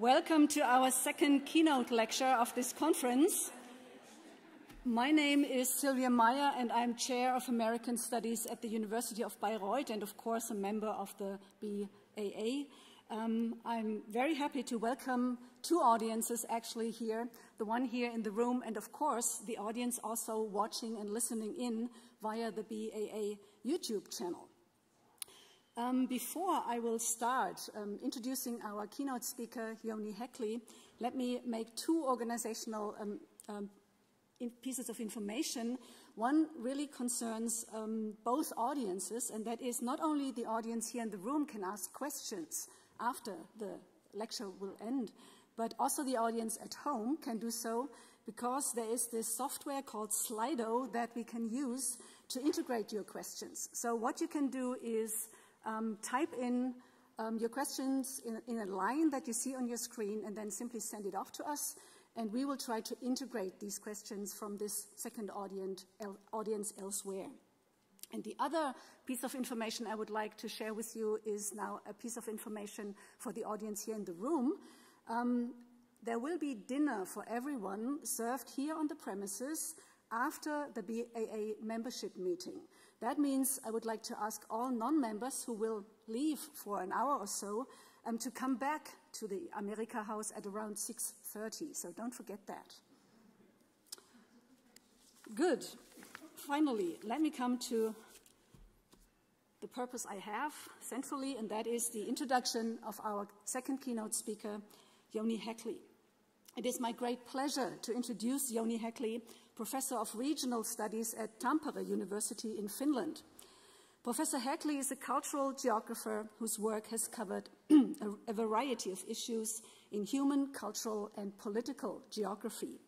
Welcome to our second keynote lecture of this conference. My name is Sylvia Meyer and I'm Chair of American Studies at the University of Bayreuth and of course a member of the BAA. I'm very happy to welcome two audiences actually here, the one here in the room and of course the audience also watching and listening in via the BAA YouTube channel. Before I will start introducing our keynote speaker, Jouni Häkli, let me make two organizational pieces of information. One really concerns both audiences, and that is not only the audience here in the room can ask questions after the lecture will end, but also the audience at home can do so because there is this software called Slido that we can use to integrate your questions. So what you can do is type in your questions in a line that you see on your screen and then simply send it off to us, and we will try to integrate these questions from this second audience elsewhere. And the other piece of information I would like to share with you is now a piece of information for the audience here in the room. There will be dinner for everyone served here on the premises after the BAA membership meeting. That means I would like to ask all non-members who will leave for an hour or so to come back to the amerikahaus at around 6:30, so don't forget that. Good. Finally, let me come to the purpose I have centrally, and that is the introduction of our second keynote speaker, Jouni Häkli. It is my great pleasure to introduce Jouni Häkli, Professor of Regional Studies at Tampere University in Finland. Professor Häkli is a cultural geographer whose work has covered a variety of issues in human, cultural, and political geography.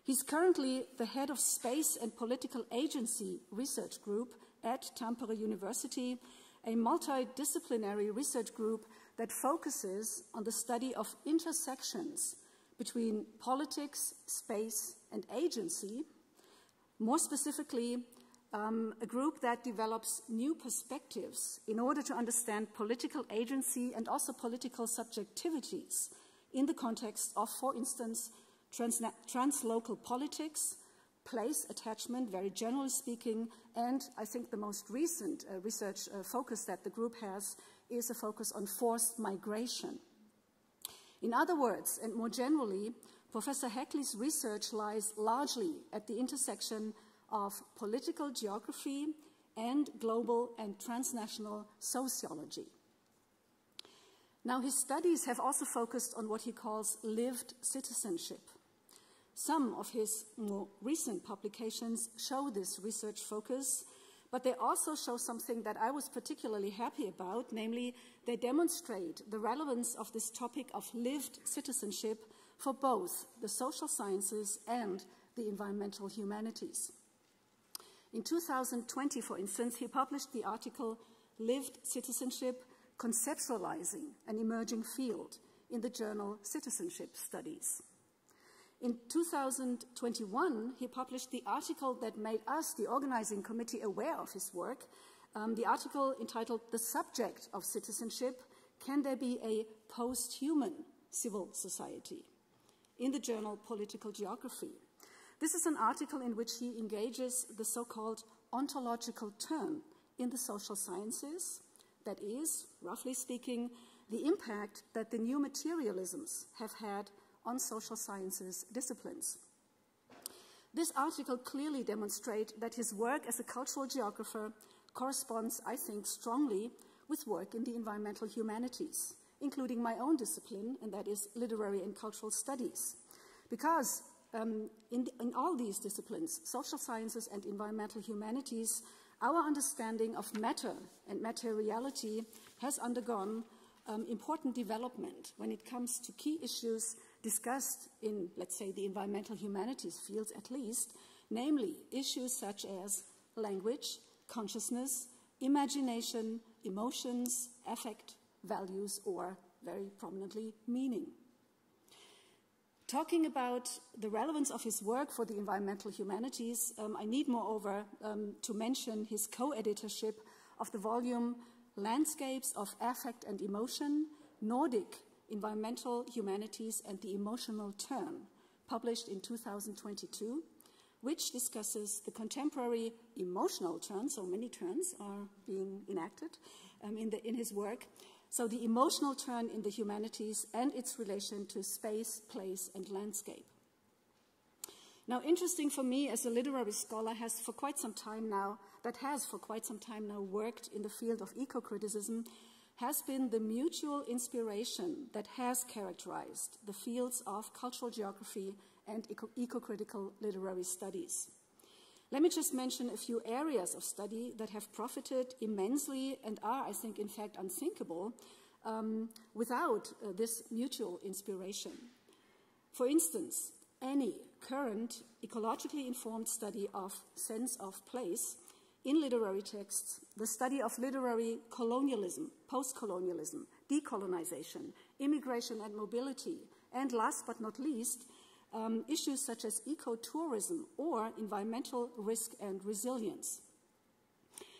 He's currently the head of Space and Political Agency Research Group at Tampere University, a multidisciplinary research group that focuses on the study of intersections between politics, space, and agency. More specifically, a group that develops new perspectives in order to understand political agency and also political subjectivities in the context of, for instance, translocal politics, place attachment, very generally speaking, and I think the most recent research focus that the group has is a focus on forced migration. In other words, and more generally, Professor Häkli's research lies largely at the intersection of political geography and global and transnational sociology. Now, his studies have also focused on what he calls lived citizenship. Some of his more recent publications show this research focus, but they also show something that I was particularly happy about, namely they demonstrate the relevance of this topic of lived citizenship for both the social sciences and the environmental humanities. In 2020, for instance, he published the article Lived Citizenship, Conceptualizing an Emerging Field in the journal Citizenship Studies. In 2021, he published the article that made us, the organizing committee, aware of his work, the article entitled The Subject of Citizenship, Can There Be a Post-Human Civil Society? In the journal Political Geography. This is an article in which he engages the so-called ontological turn in the social sciences, that is, roughly speaking, the impact that the new materialisms have had on social sciences disciplines. This article clearly demonstrates that his work as a cultural geographer corresponds, I think, strongly with work in the environmental humanities, including my own discipline, and that is literary and cultural studies. Because in all these disciplines, social sciences and environmental humanities, our understanding of matter and materiality has undergone important development when it comes to key issues discussed in, let's say, the environmental humanities fields at least, namely issues such as language, consciousness, imagination, emotions, affect, values, or very prominently, meaning. Talking about the relevance of his work for the environmental humanities, I need moreover to mention his co-editorship of the volume Landscapes of Affect and Emotion, Nordic Environmental Humanities and the Emotional Turn, published in 2022, which discusses the contemporary emotional turn, so many turns are being enacted in his work. So the emotional turn in the humanities and its relation to space, place, and landscape. Now, interesting for me as a literary scholar has for quite some time now worked in the field of eco-criticism has been the mutual inspiration that has characterized the fields of cultural geography and eco-critical literary studies. Let me just mention a few areas of study that have profited immensely and are, I think, in fact, unthinkable without this mutual inspiration. For instance, any current ecologically informed study of sense of place in literary texts, the study of literary colonialism, post-colonialism, decolonization, immigration and mobility, and last but not least, issues such as ecotourism or environmental risk and resilience.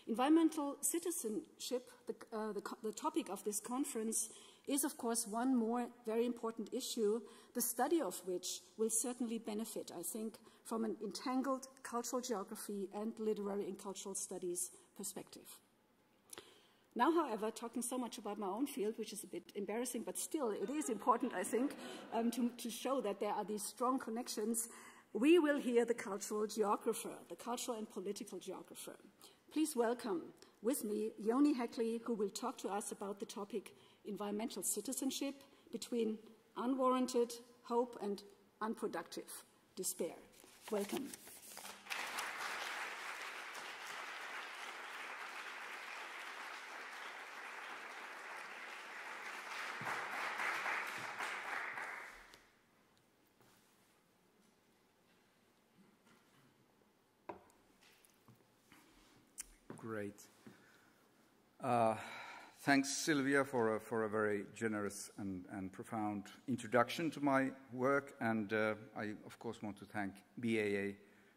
Environmental citizenship, the topic of this conference, is of course one more very important issue, the study of which will certainly benefit, I think, from an entangled cultural geography and literary and cultural studies perspective. Now, however, talking so much about my own field, which is a bit embarrassing, but still it is important, I think, to show that there are these strong connections, we will hear the cultural geographer, the cultural and political geographer. Please welcome with me Jouni Häkli, who will talk to us about the topic environmental citizenship between unwarranted hope and unproductive despair. Welcome. Great. Thanks, Sylvia, for a very generous and profound introduction to my work. And I, of course, want to thank BAA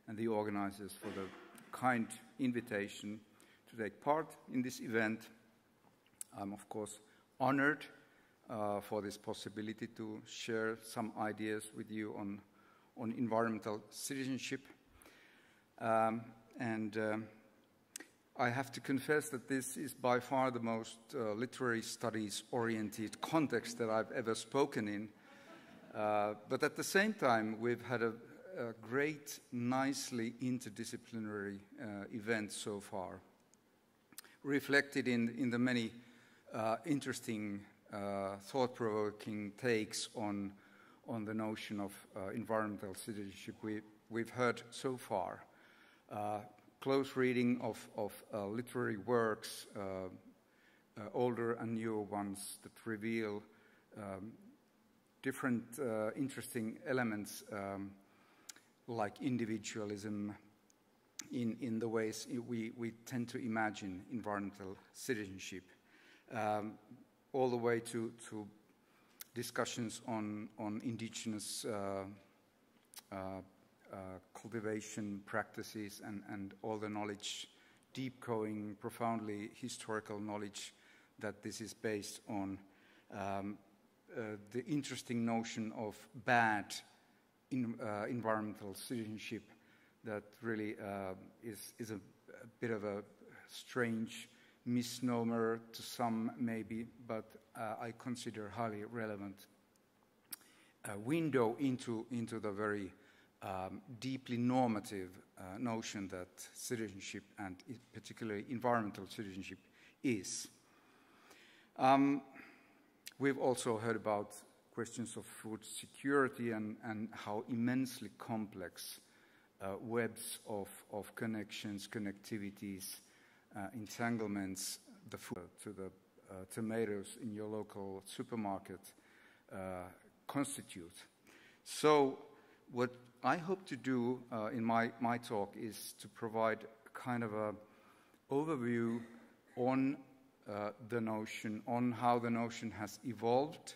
and the organizers for the kind invitation to take part in this event. I'm, of course, honored for this possibility to share some ideas with you on environmental citizenship. I have to confess that this is by far the most literary studies-oriented context that I've ever spoken in. But at the same time, we've had a great, nicely interdisciplinary event so far, reflected in the many interesting, thought-provoking takes on the notion of environmental citizenship we've heard so far. Close reading of literary works, older and newer ones that reveal different interesting elements like individualism in the ways we tend to imagine environmental citizenship, all the way to discussions on indigenous cultivation practices and all the knowledge, deep-going, profoundly historical knowledge that this is based on, the interesting notion of bad environmental citizenship that really is a bit of a strange misnomer to some maybe, but I consider highly relevant window into the very deeply normative notion that citizenship, and particularly environmental citizenship, is. We've also heard about questions of food security and how immensely complex webs of connections, connectivities, entanglements, the food to the tomatoes in your local supermarket constitute. So what I hope to do in my talk is to provide kind of an overview on the notion, on how the notion has evolved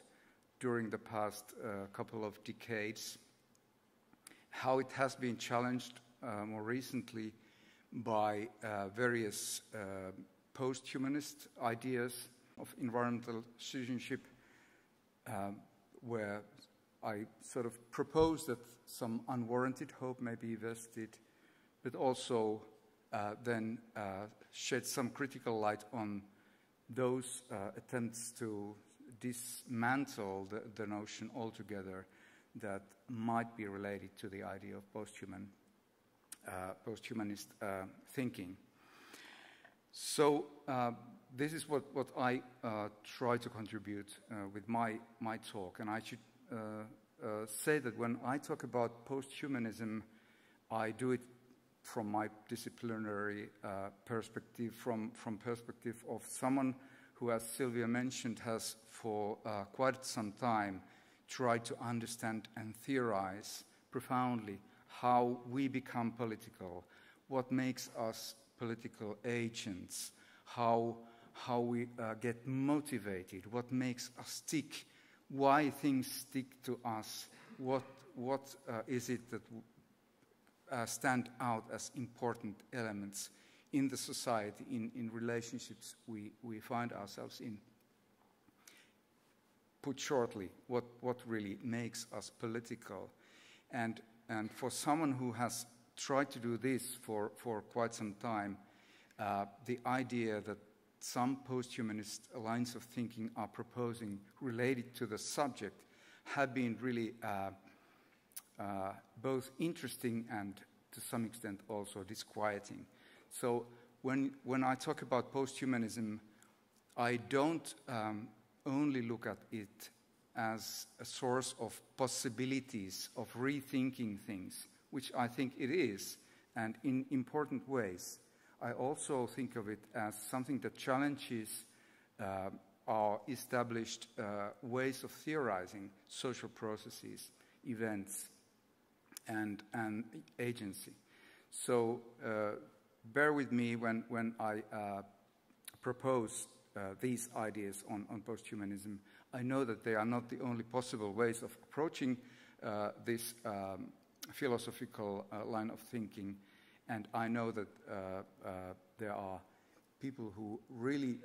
during the past couple of decades, how it has been challenged more recently by various post-humanist ideas of environmental citizenship, where I sort of propose that some unwarranted hope may be vested, but also then shed some critical light on those attempts to dismantle the notion altogether that might be related to the idea of post-humanist thinking. So this is what I try to contribute with my talk. And I should say that when I talk about post-humanism, I do it from my disciplinary perspective, from perspective of someone who, as Sylvia mentioned, has for quite some time tried to understand and theorize profoundly how we become political, what makes us political agents, how we get motivated, what makes us tick, why things stick to us, what is it that stand out as important elements in the society, in relationships we find ourselves in. Put shortly, what really makes us political. And for someone who has tried to do this for quite some time, the idea that some post-humanist lines of thinking are proposing related to the subject have been really both interesting and to some extent also disquieting. So when I talk about post-humanism, I don't only look at it as a source of possibilities of rethinking things, which I think it is, and in important ways. I also think of it as something that challenges our established ways of theorizing social processes, events, and agency. So bear with me when I propose these ideas on post-humanism. I know that they are not the only possible ways of approaching this philosophical line of thinking, and I know that there are people who really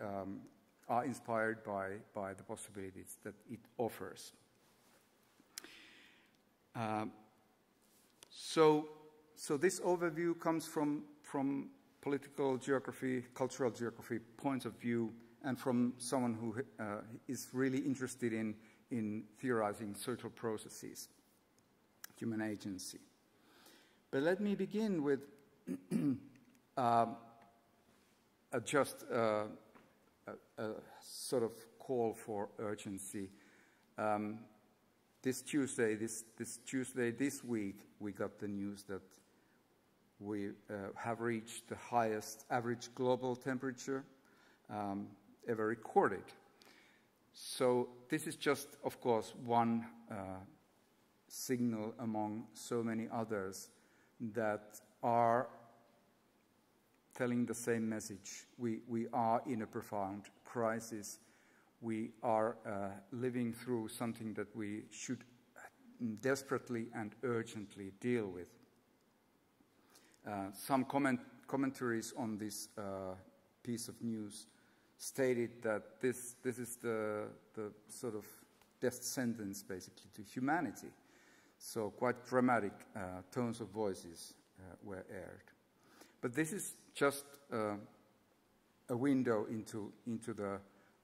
are inspired by the possibilities that it offers. So this overview comes from political geography, cultural geography points of view, and from someone who is really interested in theorizing social processes, human agency. But let me begin with just a sort of call for urgency. This Tuesday, this week, we got the news that we have reached the highest average global temperature ever recorded. So this is just, of course, one signal among so many others that are telling the same message. We are in a profound crisis. We are living through something that we should desperately and urgently deal with. Some commentaries on this piece of news stated that this is the sort of death sentence, basically, to humanity. So quite dramatic tones of voices were aired. But this is just a window into the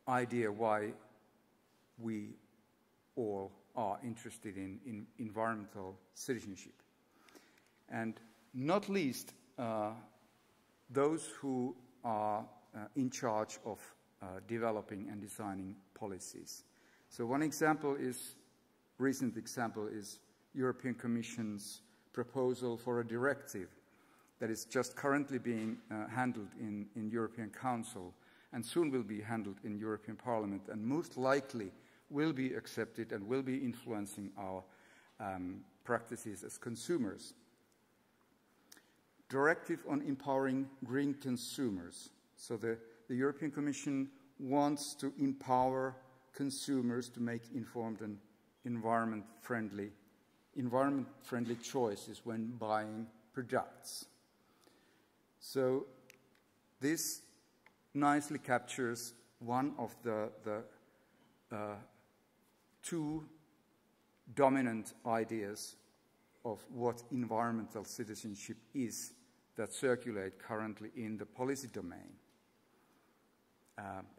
idea why we all are interested in environmental citizenship. And not least those who are in charge of developing and designing policies. So one recent example is European Commission's proposal for a directive that is just currently being handled in European Council and soon will be handled in European Parliament and most likely will be accepted and will be influencing our practices as consumers. Directive on empowering green consumers. So the European Commission wants to empower consumers to make informed and environment-friendly choices when buying products. So this nicely captures one of the two dominant ideas of what environmental citizenship is that circulate currently in the policy domain.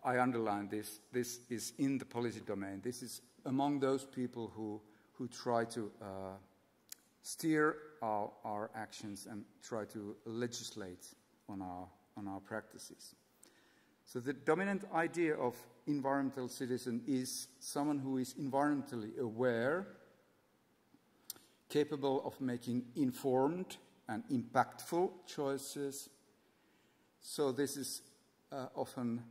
I underline this. This is in the policy domain. This is among those people who try to steer our actions and try to legislate on our practices. So the dominant idea of environmental citizen is someone who is environmentally aware, capable of making informed and impactful choices. So this is often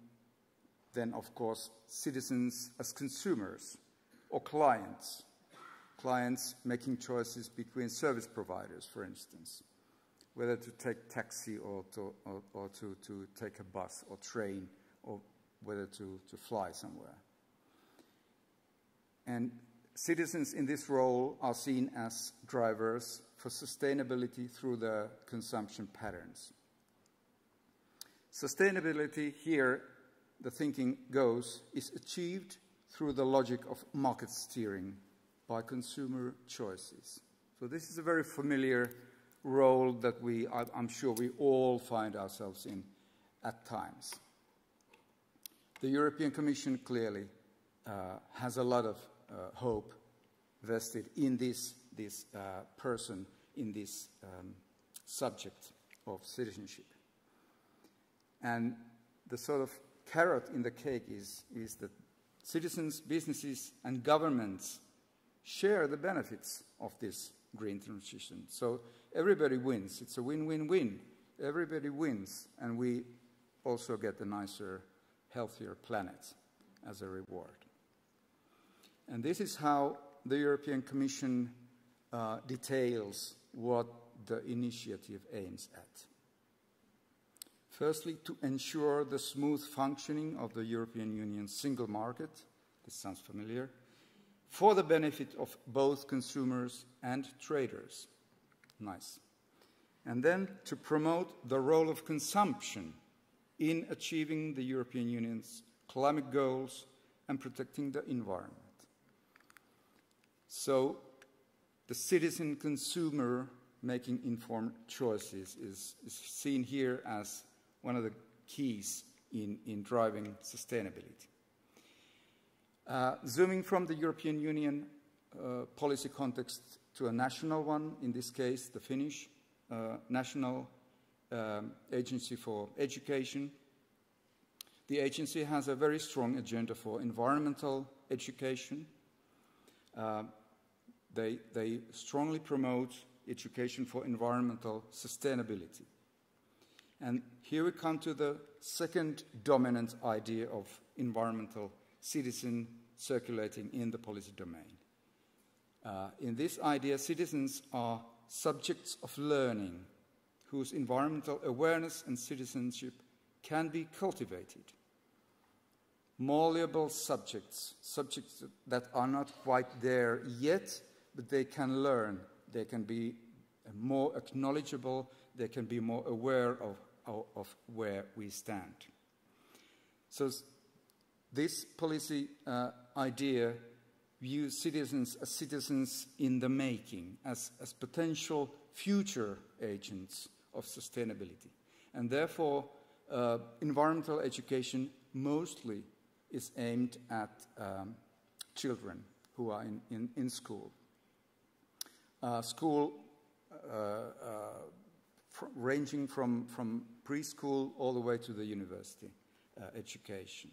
then, of course, citizens as consumers or clients making choices between service providers, for instance, whether to take taxi or to take a bus or train, or whether to fly somewhere. And citizens in this role are seen as drivers for sustainability through their consumption patterns. Sustainability here, the thinking goes, is achieved through the logic of market steering by consumer choices. So this is a very familiar role that I'm sure we all find ourselves in at times. The European Commission clearly has a lot of hope vested in this person, in this subject of citizenship. And the sort of carrot in the cake is that citizens, businesses, and governments share the benefits of this green transition. So everybody wins. It's a win-win-win. Everybody wins, and we also get a nicer, healthier planet as a reward. And this is how the European Commission details what the initiative aims at. Firstly, to ensure the smooth functioning of the European Union's single market, this sounds familiar, for the benefit of both consumers and traders. Nice. And then to promote the role of consumption in achieving the European Union's climate goals and protecting the environment. So the citizen consumer making informed choices is seen here as one of the keys in driving sustainability. Zooming from the European Union policy context to a national one, in this case the Finnish National Agency for Education. The agency has a very strong agenda for environmental education. They strongly promote education for environmental sustainability. And here we come to the second dominant idea of environmental citizen circulating in the policy domain. In this idea, citizens are subjects of learning whose environmental awareness and citizenship can be cultivated. Malleable subjects that are not quite there yet, but they can learn. They can be more acknowledgeable. They can be more aware of where we stand. So this policy idea views citizens as citizens in the making, as potential future agents of sustainability. And therefore, environmental education mostly is aimed at children who are in school. Ranging from preschool all the way to the university education.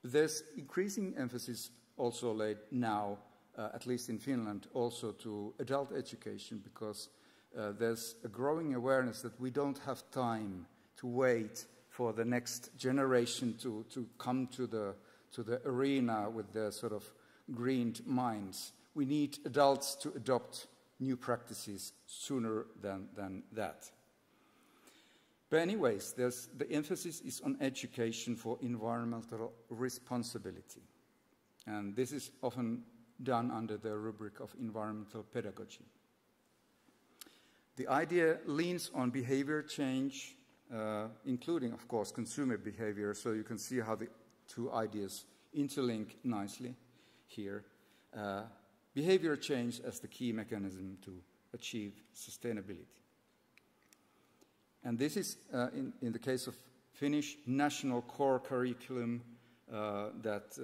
But there's increasing emphasis also laid now, at least in Finland, also to adult education, because there's a growing awareness that we don't have time to wait for the next generation to come to the arena with their sort of greened minds. We need adults to adopt new practices sooner than that. But anyways, the emphasis is on education for environmental responsibility. And this is often done under the rubric of environmental pedagogy. The idea leans on behavior change, including, of course, consumer behavior, so you can see how the two ideas interlink nicely here. behavior change as the key mechanism to achieve sustainability. And this is, in the case of Finnish national core curriculum that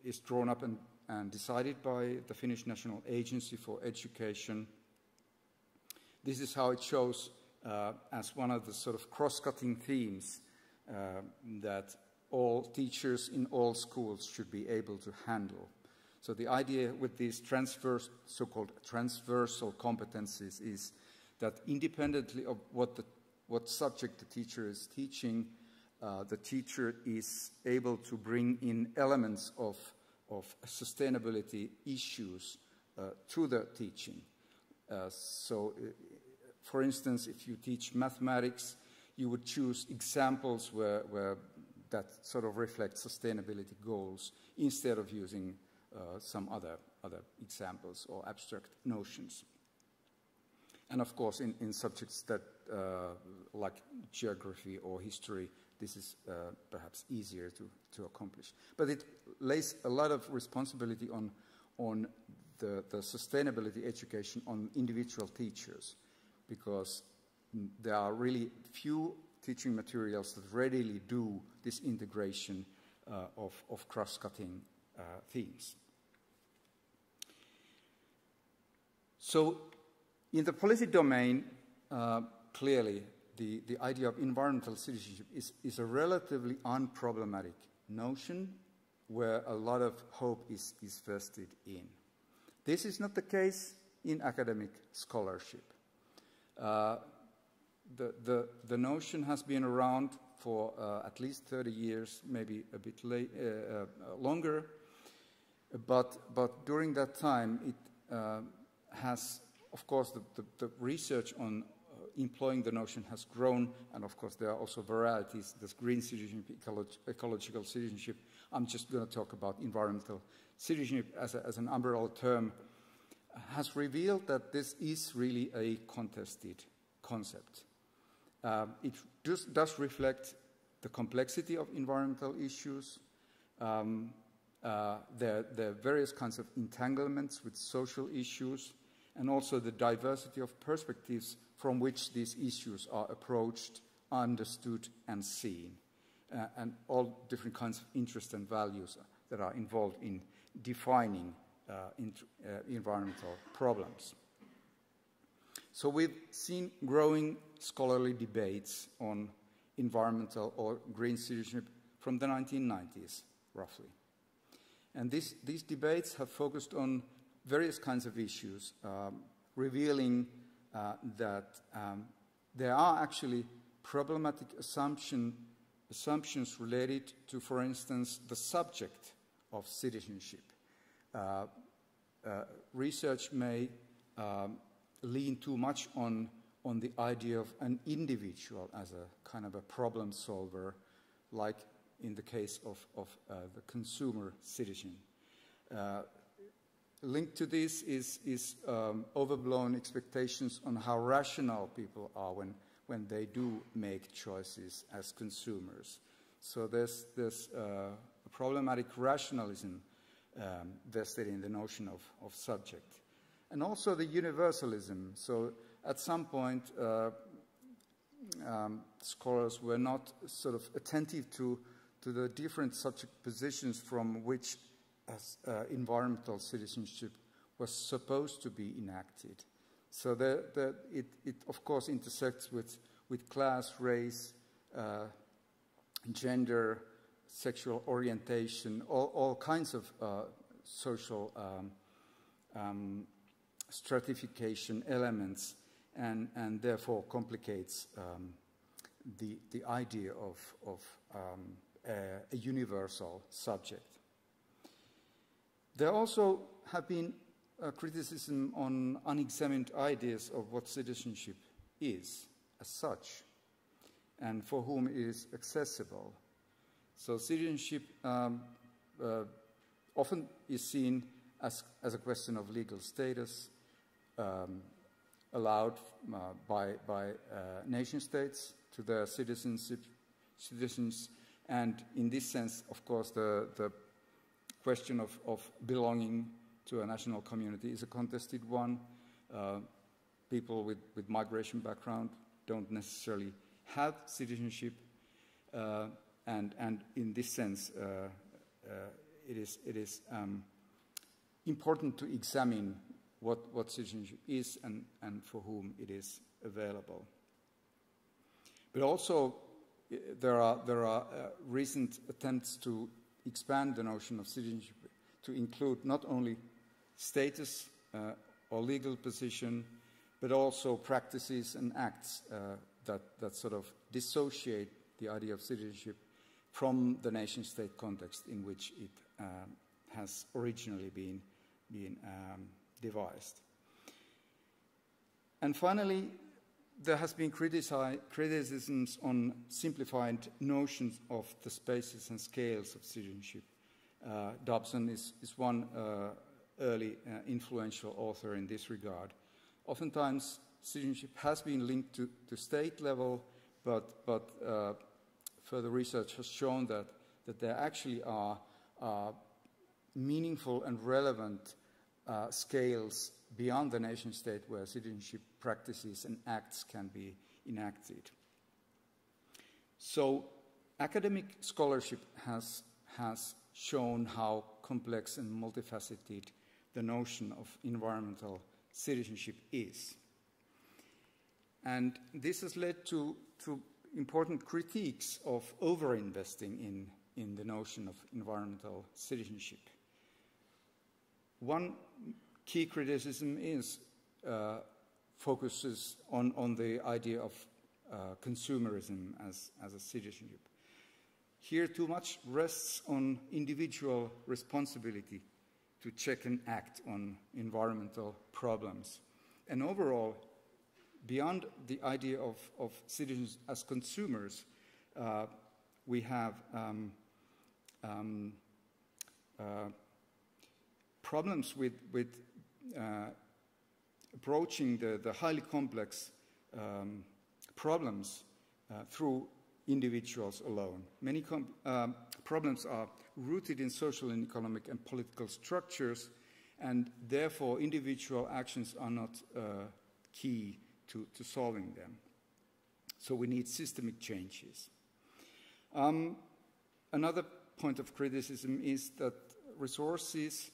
is drawn up and decided by the Finnish National Agency for Education. This is how it shows as one of the sort of cross-cutting themes that all teachers in all schools should be able to handle. So the idea with these so-called transversal competencies is that independently of what subject the teacher is teaching, the teacher is able to bring in elements of sustainability issues to the teaching. For instance, if you teach mathematics, you would choose examples where that sort of reflects sustainability goals instead of using some other examples or abstract notions. And of course, in subjects that like geography or history, this is perhaps easier to accomplish. But it lays a lot of responsibility on the sustainability education on individual teachers, because there are really few teaching materials that readily do this integration of cross-cutting themes. So in the policy domain, clearly, the idea of environmental citizenship is a relatively unproblematic notion where a lot of hope is vested in. This is not the case in academic scholarship. The notion has been around for at least 30 years, maybe a bit longer, but during that time it has, of course, the research on employing the notion has grown, and of course there are also varieties. There's green citizenship, ecological citizenship. I'm just going to talk about environmental citizenship as an umbrella term, has revealed that this is really a contested concept. It does reflect the complexity of environmental issues. There are various kinds of entanglements with social issues, and also the diversity of perspectives from which these issues are approached, understood, and seen, and all different kinds of interests and values that are involved in defining environmental problems. So we've seen growing scholarly debates on environmental or green citizenship from the 1990s, roughly. And these debates have focused on various kinds of issues, revealing that there are actually problematic assumptions related to, for instance, the subject of citizenship. Research may lean too much on the idea of an individual as a kind of a problem solver, like in the case of the consumer citizen. Linked to this is overblown expectations on how rational people are when they do make choices as consumers. So there's a problematic rationalism vested in the notion of subject. And also the universalism. So at some point, scholars were not sort of attentive to the different subject positions from which environmental citizenship was supposed to be enacted. So it of course intersects with class, race, gender, sexual orientation, all kinds of social stratification elements, and therefore complicates the idea of a universal subject. There also have been criticism on unexamined ideas of what citizenship is as such, and for whom it is accessible. So citizenship often is seen as a question of legal status, allowed by nation states to their citizens, and in this sense, of course, the question of belonging to a national community is a contested one. People with migration background don't necessarily have citizenship, and in this sense, it is important to examine what citizenship is and for whom it is available. But also, there are recent attempts to expand the notion of citizenship to include not only status or legal position, but also practices and acts that sort of dissociate the idea of citizenship from the nation-state context in which it has originally been devised. And finally, there has been criticisms on simplified notions of the spaces and scales of citizenship. Dobson is one early influential author in this regard. Oftentimes, citizenship has been linked to state level, but further research has shown that there actually are meaningful and relevant scales beyond the nation-state where citizenship practices and acts can be enacted. So academic scholarship has shown how complex and multifaceted the notion of environmental citizenship is. And this has led to important critiques of overinvesting in the notion of environmental citizenship. One key criticism focuses on the idea of consumerism as a citizenship. Here, too much rests on individual responsibility to check and act on environmental problems. And overall, beyond the idea of citizens as consumers, we have problems with approaching the highly complex problems through individuals alone. Many problems are rooted in social and economic and political structures, and therefore individual actions are not key to solving them. So we need systemic changes. Another point of criticism is that resources,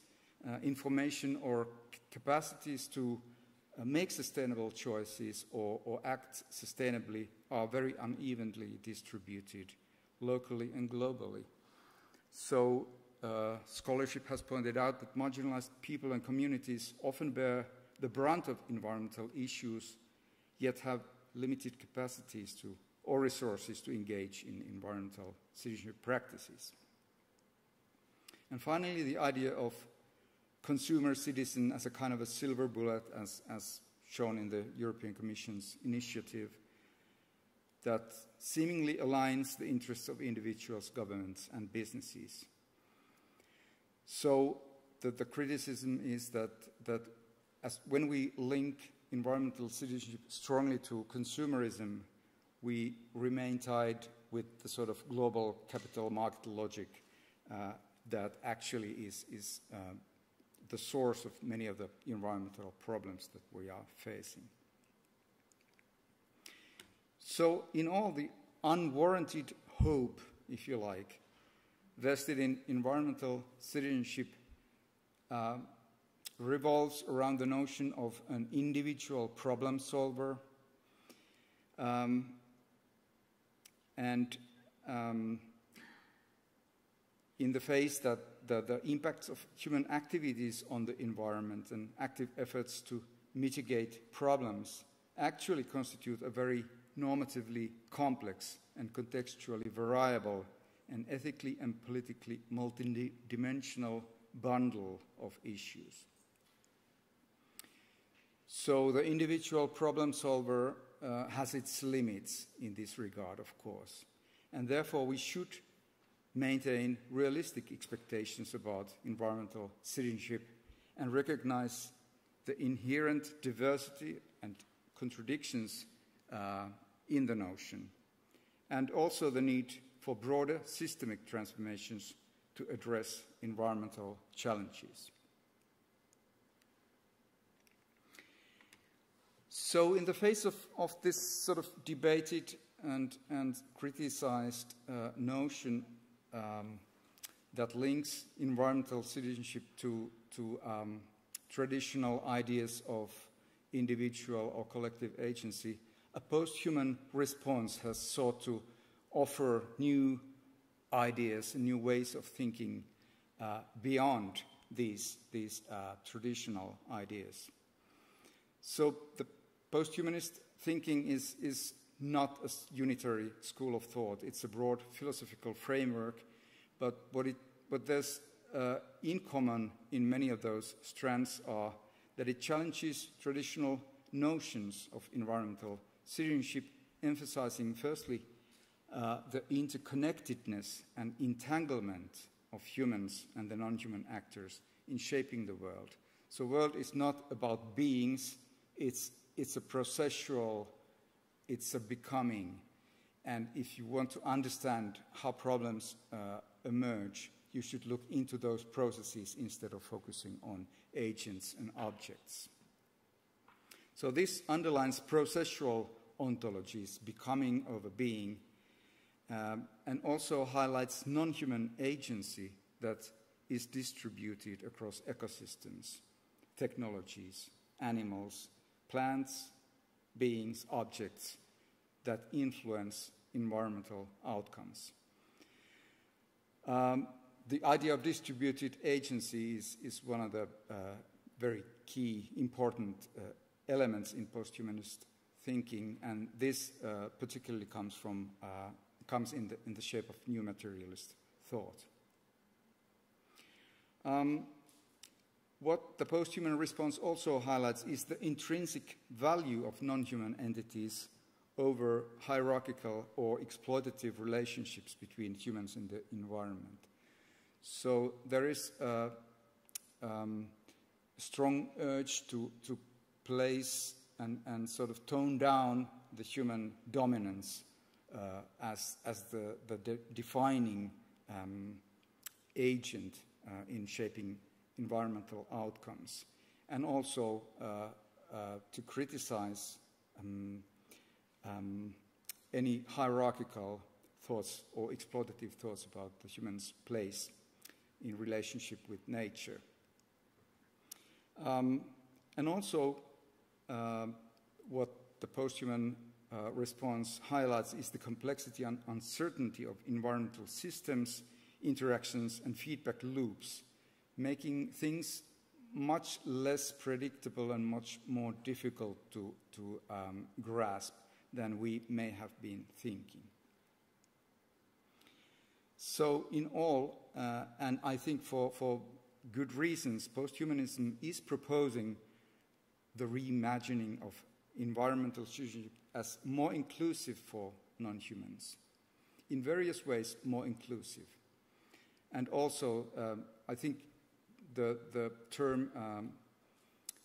information, or capacities to make sustainable choices or act sustainably are very unevenly distributed locally and globally. So scholarship has pointed out that marginalized people and communities often bear the brunt of environmental issues, yet have limited capacities or resources to engage in environmental citizenship practices. And finally, the idea of consumer citizen as a kind of a silver bullet, as shown in the European Commission's initiative, that seemingly aligns the interests of individuals, governments, and businesses. So the criticism is that when we link environmental citizenship strongly to consumerism, we remain tied with the sort of global capital market logic that actually is the source of many of the environmental problems that we are facing. So in all, the unwarranted hope, if you like, vested in environmental citizenship revolves around the notion of an individual problem solver in the face that the impacts of human activities on the environment and active efforts to mitigate problems actually constitute a very normatively complex and contextually variable and ethically and politically multidimensional bundle of issues. So the individual problem solver has its limits in this regard, of course, and therefore we should maintain realistic expectations about environmental citizenship and recognize the inherent diversity and contradictions in the notion, and also the need for broader systemic transformations to address environmental challenges. So in the face of this sort of debated and criticized notion that links environmental citizenship to traditional ideas of individual or collective agency, a post-human response has sought to offer new ideas and new ways of thinking beyond these traditional ideas. So the post-humanist thinking is not a unitary school of thought. It's a broad philosophical framework, but what there's in common in many of those strands are that it challenges traditional notions of environmental citizenship, emphasizing firstly the interconnectedness and entanglement of humans and the non-human actors in shaping the world. So the world is not about beings, it's a processual, it's a becoming. And if you want to understand how problems emerge, you should look into those processes instead of focusing on agents and objects. So this underlines processual ontologies, becoming over being, and also highlights non-human agency that is distributed across ecosystems, technologies, animals, plants, beings, objects that influence environmental outcomes. The idea of distributed agency is one of the very key, important elements in post-humanist thinking, and this particularly comes in the shape of new materialist thought. What the post-human response also highlights is the intrinsic value of non-human entities over hierarchical or exploitative relationships between humans and the environment. So there is a strong urge to place and sort of tone down the human dominance as the defining agent in shaping environmental outcomes, and also to criticize any hierarchical thoughts or exploitative thoughts about the human's place in relationship with nature. And also what the post-human response highlights is the complexity and uncertainty of environmental systems, interactions, and feedback loops, making things much less predictable and much more difficult to grasp than we may have been thinking. So in all, and I think for good reasons, posthumanism is proposing the reimagining of environmental citizenship as more inclusive for non-humans, in various ways more inclusive. And also, I think the term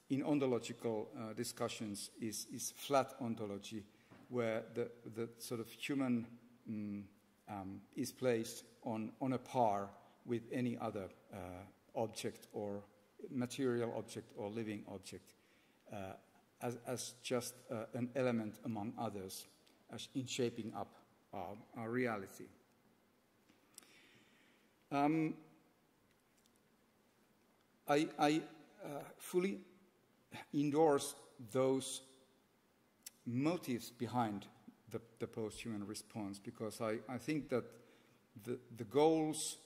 in ontological discussions is flat ontology, where the sort of human is placed on a par with any other object or material object or living object as just an element among others in shaping up our reality. I fully endorse those motives behind the post-human response, because I think that the goals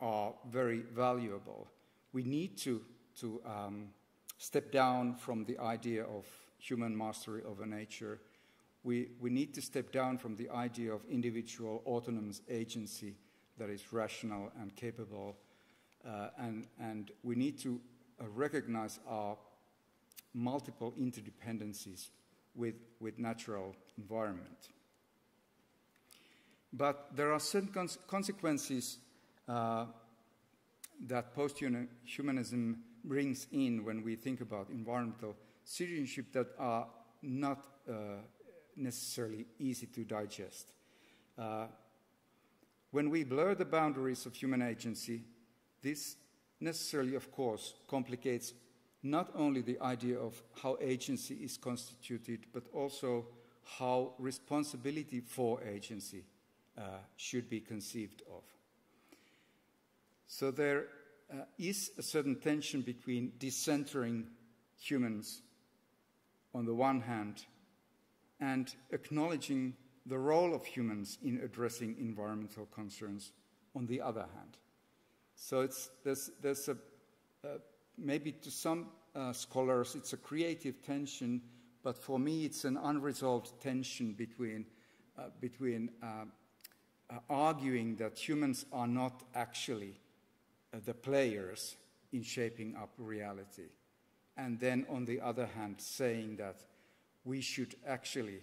are very valuable. We need to step down from the idea of human mastery over nature. We need to step down from the idea of individual autonomous agency that is rational and capable, and we need to recognize our multiple interdependencies with natural environment. But there are certain consequences that post-humanism brings in when we think about environmental citizenship that are not necessarily easy to digest. When we blur the boundaries of human agency, this necessarily, of course, complicates not only the idea of how agency is constituted, but also how responsibility for agency should be conceived of. So there is a certain tension between decentering humans on the one hand and acknowledging the role of humans in addressing environmental concerns on the other hand. So there's maybe to some scholars it's a creative tension, but for me it's an unresolved tension between arguing that humans are not actually the players in shaping up reality, and then on the other hand saying that we should actually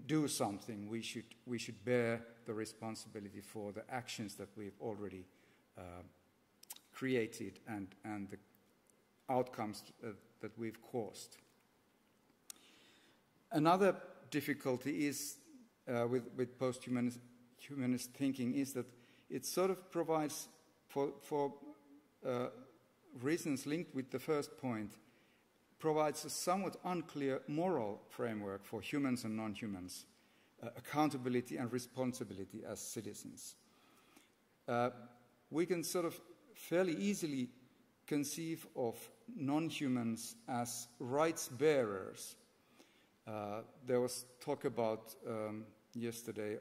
do something, we should bear the responsibility for the actions that we've already created and the outcomes that we've caused. Another difficulty is with post-humanist thinking is that it sort of provides, for reasons linked with the first point, provides a somewhat unclear moral framework for humans and non-humans, accountability and responsibility as citizens. We can sort of fairly easily conceive of non-humans as rights bearers. There was talk about yesterday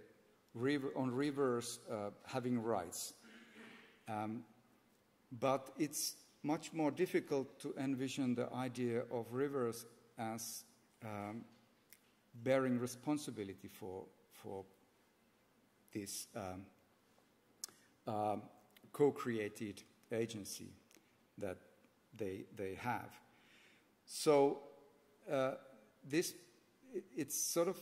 on rivers having rights. But it's much more difficult to envision the idea of rivers as bearing responsibility for this co-created agency that they have. So it sort of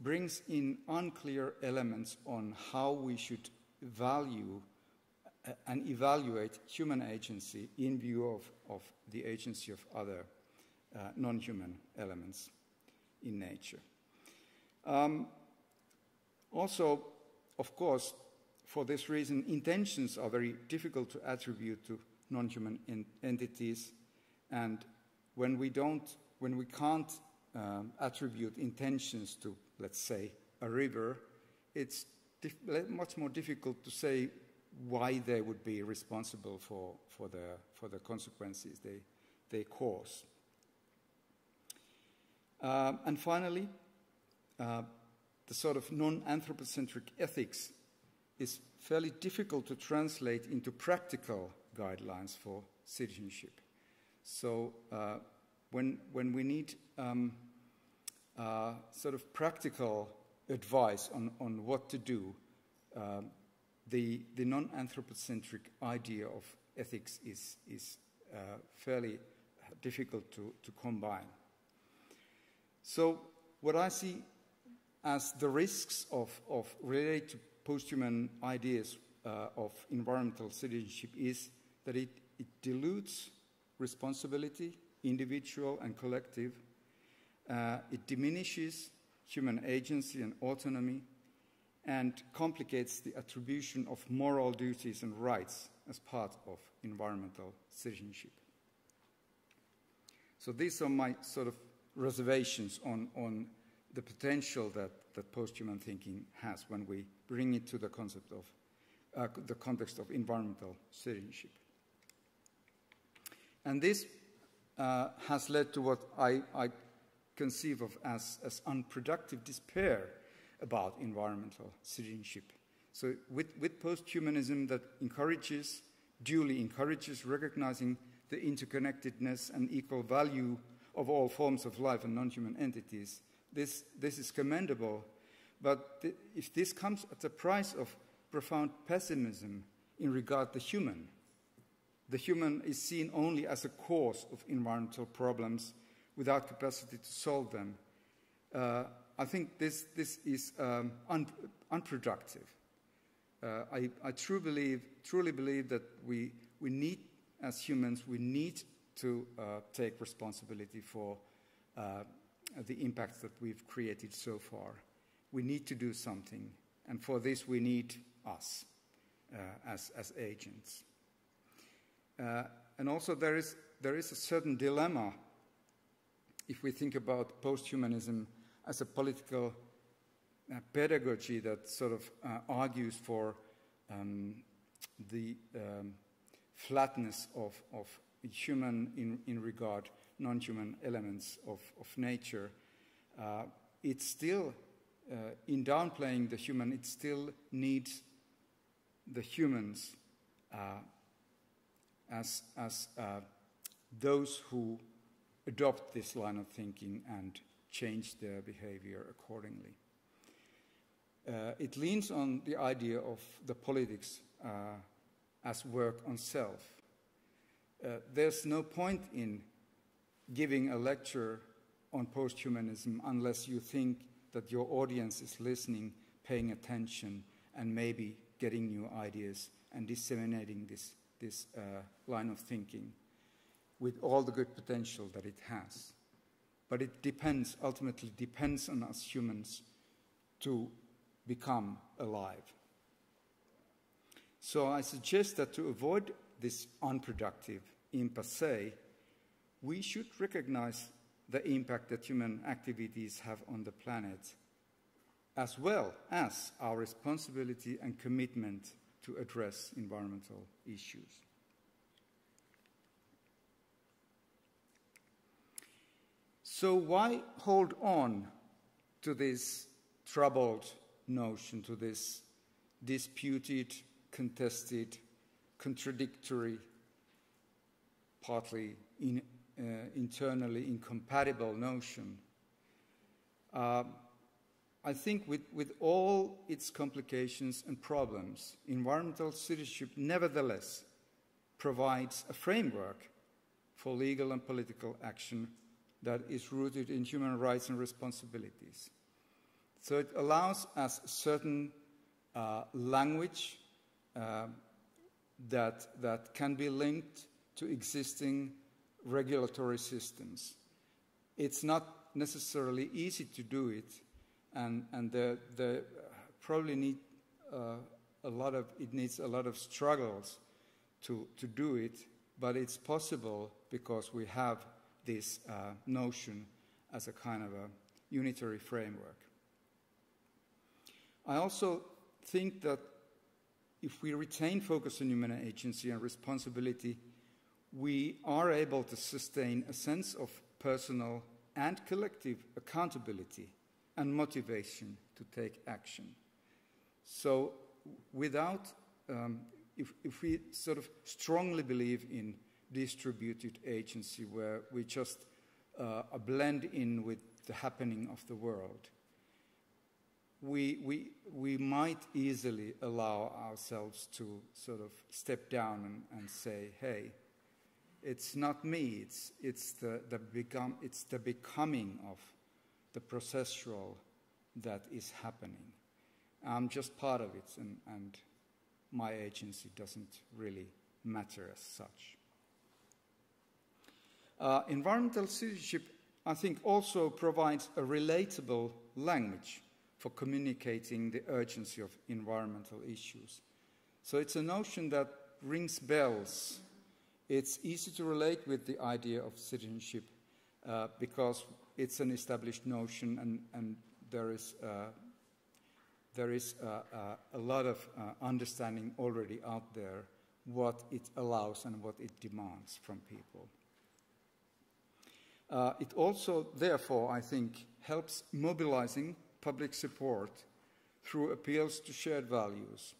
brings in unclear elements on how we should value and evaluate human agency in view of the agency of other non-human elements in nature. Also, of course, for this reason, intentions are very difficult to attribute to non-human entities, and when we can't attribute intentions to, let's say, a river, it's much more difficult to say why they would be responsible for the consequences they cause. And finally, the sort of non-anthropocentric ethics is fairly difficult to translate into practical guidelines for citizenship. So when we need sort of practical advice on what to do, the non-anthropocentric idea of ethics is fairly difficult to combine. So what I see as the risks of related to post-human ideas of environmental citizenship is that it dilutes responsibility, individual and collective. It diminishes human agency and autonomy, and complicates the attribution of moral duties and rights as part of environmental citizenship. So these are my sort of reservations on the potential that post-human thinking has when we bring it to the concept of the context of environmental citizenship. And this has led to what I conceive of as unproductive despair about environmental citizenship. So with post-humanism that duly encourages recognizing the interconnectedness and equal value of all forms of life and non-human entities, this is commendable, but if this comes at the price of profound pessimism in regard to the human is seen only as a cause of environmental problems without capacity to solve them, I think this is unproductive. I truly believe that we need, as humans, we need to take responsibility for the impacts that we've created so far. We need to do something, and for this we need us as agents. And also there there is a certain dilemma if we think about post-humanism as a political pedagogy that sort of argues for the flatness of human in regard non-human elements of nature. It's still, in downplaying the human, it still needs the humans as those who adopt this line of thinking and change their behavior accordingly. It leans on the idea of the politics as work on self. There's no point in giving a lecture on post-humanism unless you think that your audience is listening, paying attention, and maybe getting new ideas and disseminating this line of thinking with all the good potential that it has. But it ultimately depends on us humans to become alive. So I suggest that to avoid this unproductive impasse, we should recognize the impact that human activities have on the planet, as well as our responsibility and commitment to address environmental issues. So why hold on to this troubled notion, to this disputed, contested, contradictory, partly internally incompatible notion? I think with all its complications and problems, environmental citizenship nevertheless provides a framework for legal and political action that is rooted in human rights and responsibilities. So it allows us certain language that can be linked to existing regulatory systems. It's not necessarily easy to do it, and the probably need it needs a lot of struggles to do it, but it's possible because we have this notion as a kind of a unitary framework. I also think that if we retain focus on human agency and responsibility, we are able to sustain a sense of personal and collective accountability and motivation to take action. So without, if we sort of strongly believe in distributed agency where we just blend in with the happening of the world, we might easily allow ourselves to sort of step down and say, hey, it's not me, it's the becoming of the processual that is happening. I'm just part of it, and my agency doesn't really matter as such. Environmental citizenship, I think, also provides a relatable language for communicating the urgency of environmental issues. So it's a notion that rings bells. It's easy to relate with the idea of citizenship because it's an established notion, and there is a lot of understanding already out there what it allows and what it demands from people. It also, therefore, I think, helps mobilizing public support through appeals to shared values,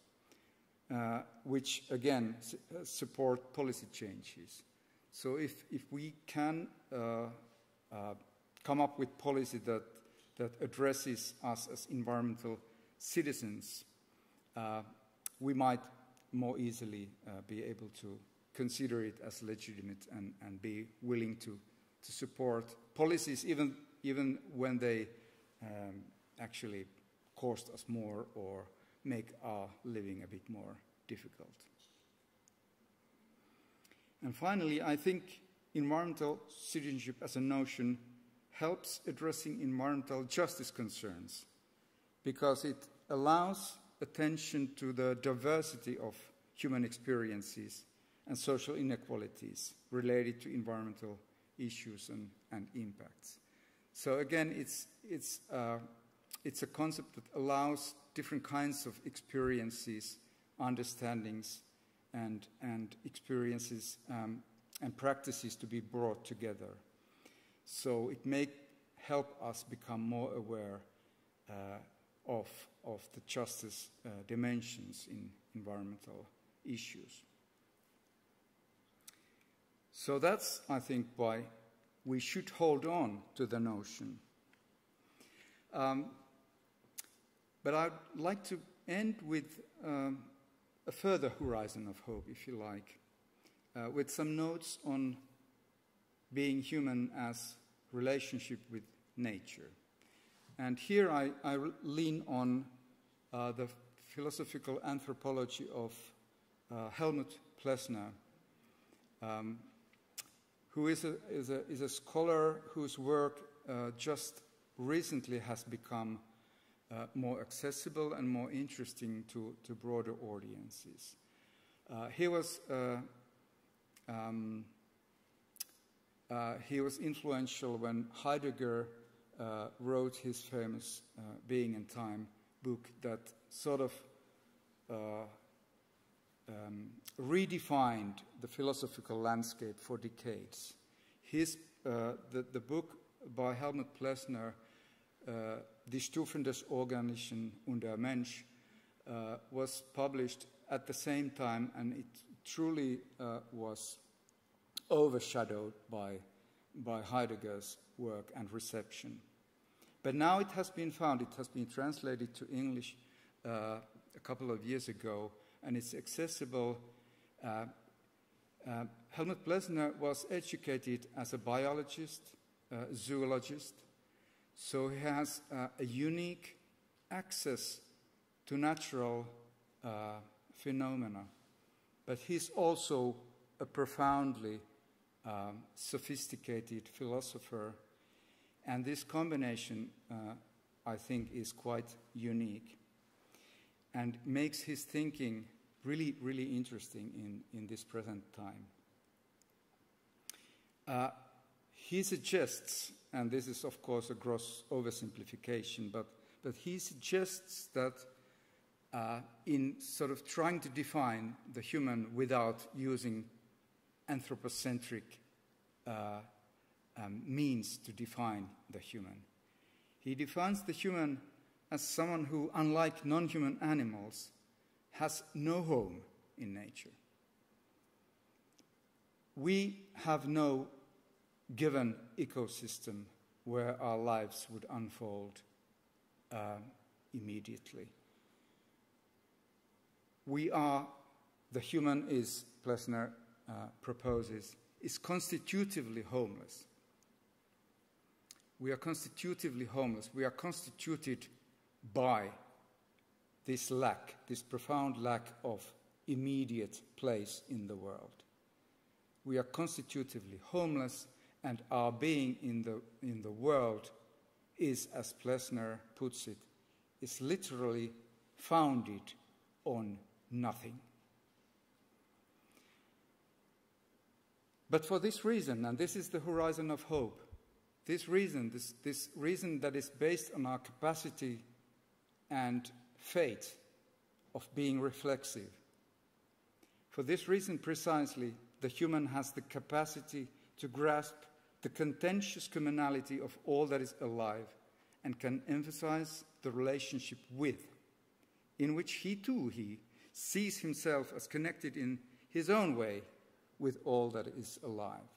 which, again, support policy changes. So if we can come up with policy that addresses us as environmental citizens, we might more easily be able to consider it as legitimate and be willing to support policies even when they actually cost us more or make our living a bit more difficult. And finally, I think environmental citizenship as a notion helps addressing environmental justice concerns because it allows attention to the diversity of human experiences and social inequalities related to environmental issues and impacts. So again, it's a concept that allows different kinds of experiences, understandings, and experiences and practices to be brought together. So it may help us become more aware of the justice dimensions in environmental issues. So that's, I think, why we should hold on to the notion. But I'd like to end with a further horizon of hope, if you like, with some notes on being human as relationship with nature. And here I lean on the philosophical anthropology of Helmut Plessner, who is a scholar whose work just recently has become more accessible and more interesting to broader audiences. He was influential when Heidegger wrote his famous Being and Time book that sort of redefined the philosophical landscape for decades. The book by Helmut Plessner, Die Stufen des Organischen und der Mensch, was published at the same time, and it truly was overshadowed by Heidegger's work and reception. But now it has been found, it has been translated to English a couple of years ago, and it's accessible. Helmut Plessner was educated as a biologist, zoologist, so he has a unique access to natural phenomena. But he's also a profoundly sophisticated philosopher, and this combination, I think, is quite unique and makes his thinking really, really interesting in this present time. He suggests, and this is of course a gross oversimplification, but he suggests that in sort of trying to define the human without using anthropocentric means to define the human, he defines the human as someone who, unlike non-human animals, has no home in nature. We have no given ecosystem where our lives would unfold immediately. The human is, Plessner proposes, is constitutively homeless. We are constitutively homeless. We are constituted by this lack, this profound lack of immediate place in the world. We are constitutively homeless, and our being in the world is, as Plessner puts it, is literally founded on nothing. But for this reason, and this is the horizon of hope, this reason that is based on our capacity and fate of being reflexive. For this reason precisely, the human has the capacity to grasp the contentious commonality of all that is alive and can emphasize the relationship with, in which he sees himself as connected in his own way with all that is alive.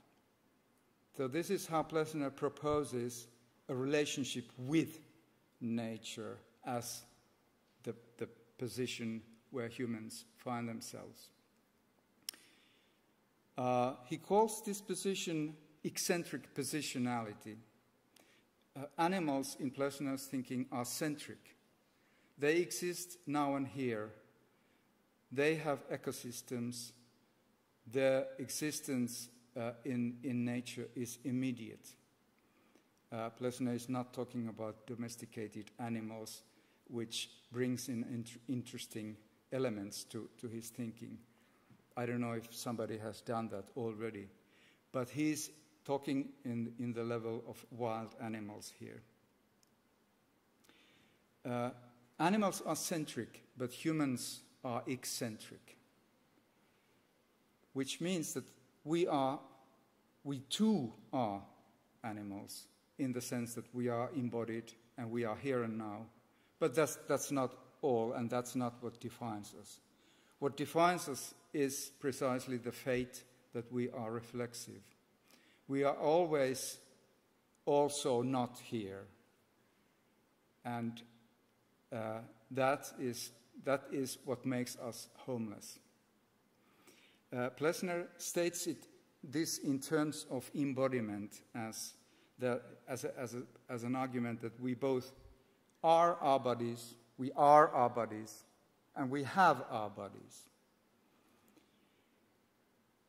So this is how Plessner proposes a relationship with nature as the position where humans find themselves. He calls this position eccentric positionality. Animals, in Plessner's thinking, are centric. They exist now and here. They have ecosystems. Their existence in nature is immediate. Plessner is not talking about domesticated animals, which brings in interesting elements to his thinking. I don't know if somebody has done that already, but he's talking in the level of wild animals here. Animals are centric, but humans are eccentric, which means that we too are animals in the sense that we are embodied and we are here and now. But that's not all, and that's not what defines us. What defines us is precisely the fate that we are reflexive. We are always also not here. And that is what makes us homeless. Plessner states this in terms of embodiment as an argument that we both are our bodies, and we have our bodies.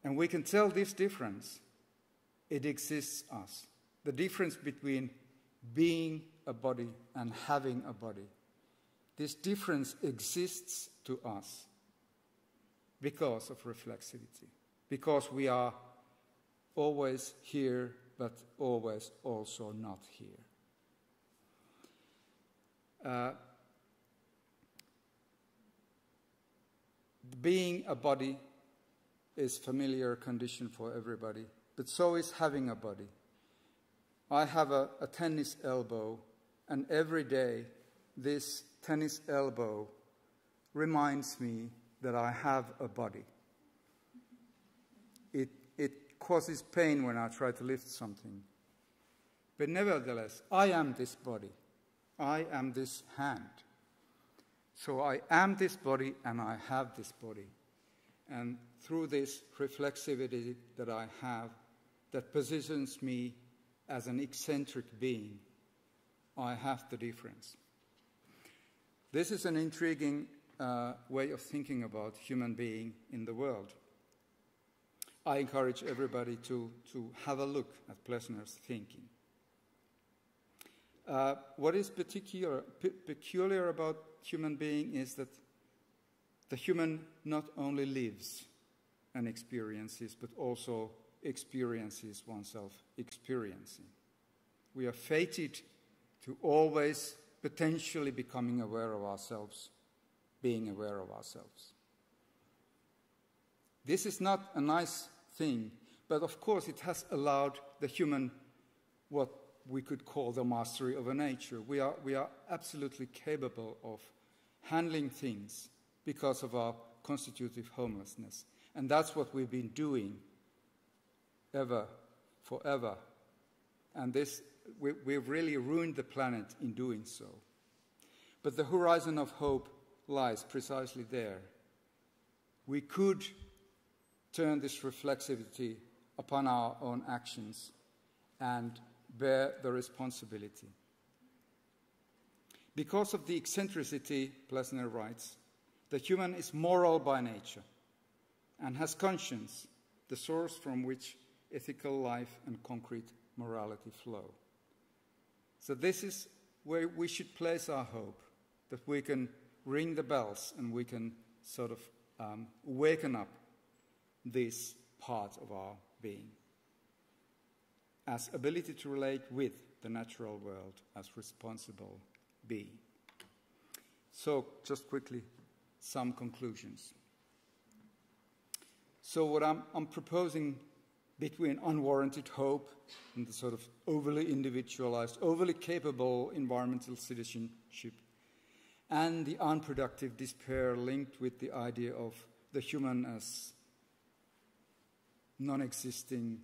And we can tell this difference. It exists us. The difference between being a body and having a body. This difference exists to us because of reflexivity, because we are always here, but always also not here. Being a body is a familiar condition for everybody, but so is having a body. I have a tennis elbow, and every day this tennis elbow reminds me that I have a body. It causes pain when I try to lift something. But nevertheless, I am this body. I am this hand. So I am this body and I have this body. And through this reflexivity that I have, that positions me as an eccentric being, I have the difference. This is an intriguing way of thinking about human being in the world. I encourage everybody to have a look at Plessner's thinking. What is peculiar about human being is that the human not only lives and experiences, but also experiences oneself experiencing. We are fated to always potentially becoming aware of ourselves, being aware of ourselves. This is not a nice thing, but of course it has allowed the human what we could call the mastery of a nature. We are absolutely capable of handling things because of our constitutive homelessness. And that's what we've been doing forever. And we've really ruined the planet in doing so. But the horizon of hope lies precisely there. We could turn this reflexivity upon our own actions and bear the responsibility. Because of the eccentricity, Plessner writes, the human is moral by nature and has conscience, the source from which ethical life and concrete morality flow. So this is where we should place our hope, that we can ring the bells and we can sort of waken up this part of our being as ability to relate with the natural world as responsible being. So, just quickly, some conclusions. So what I'm proposing between unwarranted hope and the sort of overly individualized, overly capable environmental citizenship, and the unproductive despair linked with the idea of the human as non-existing,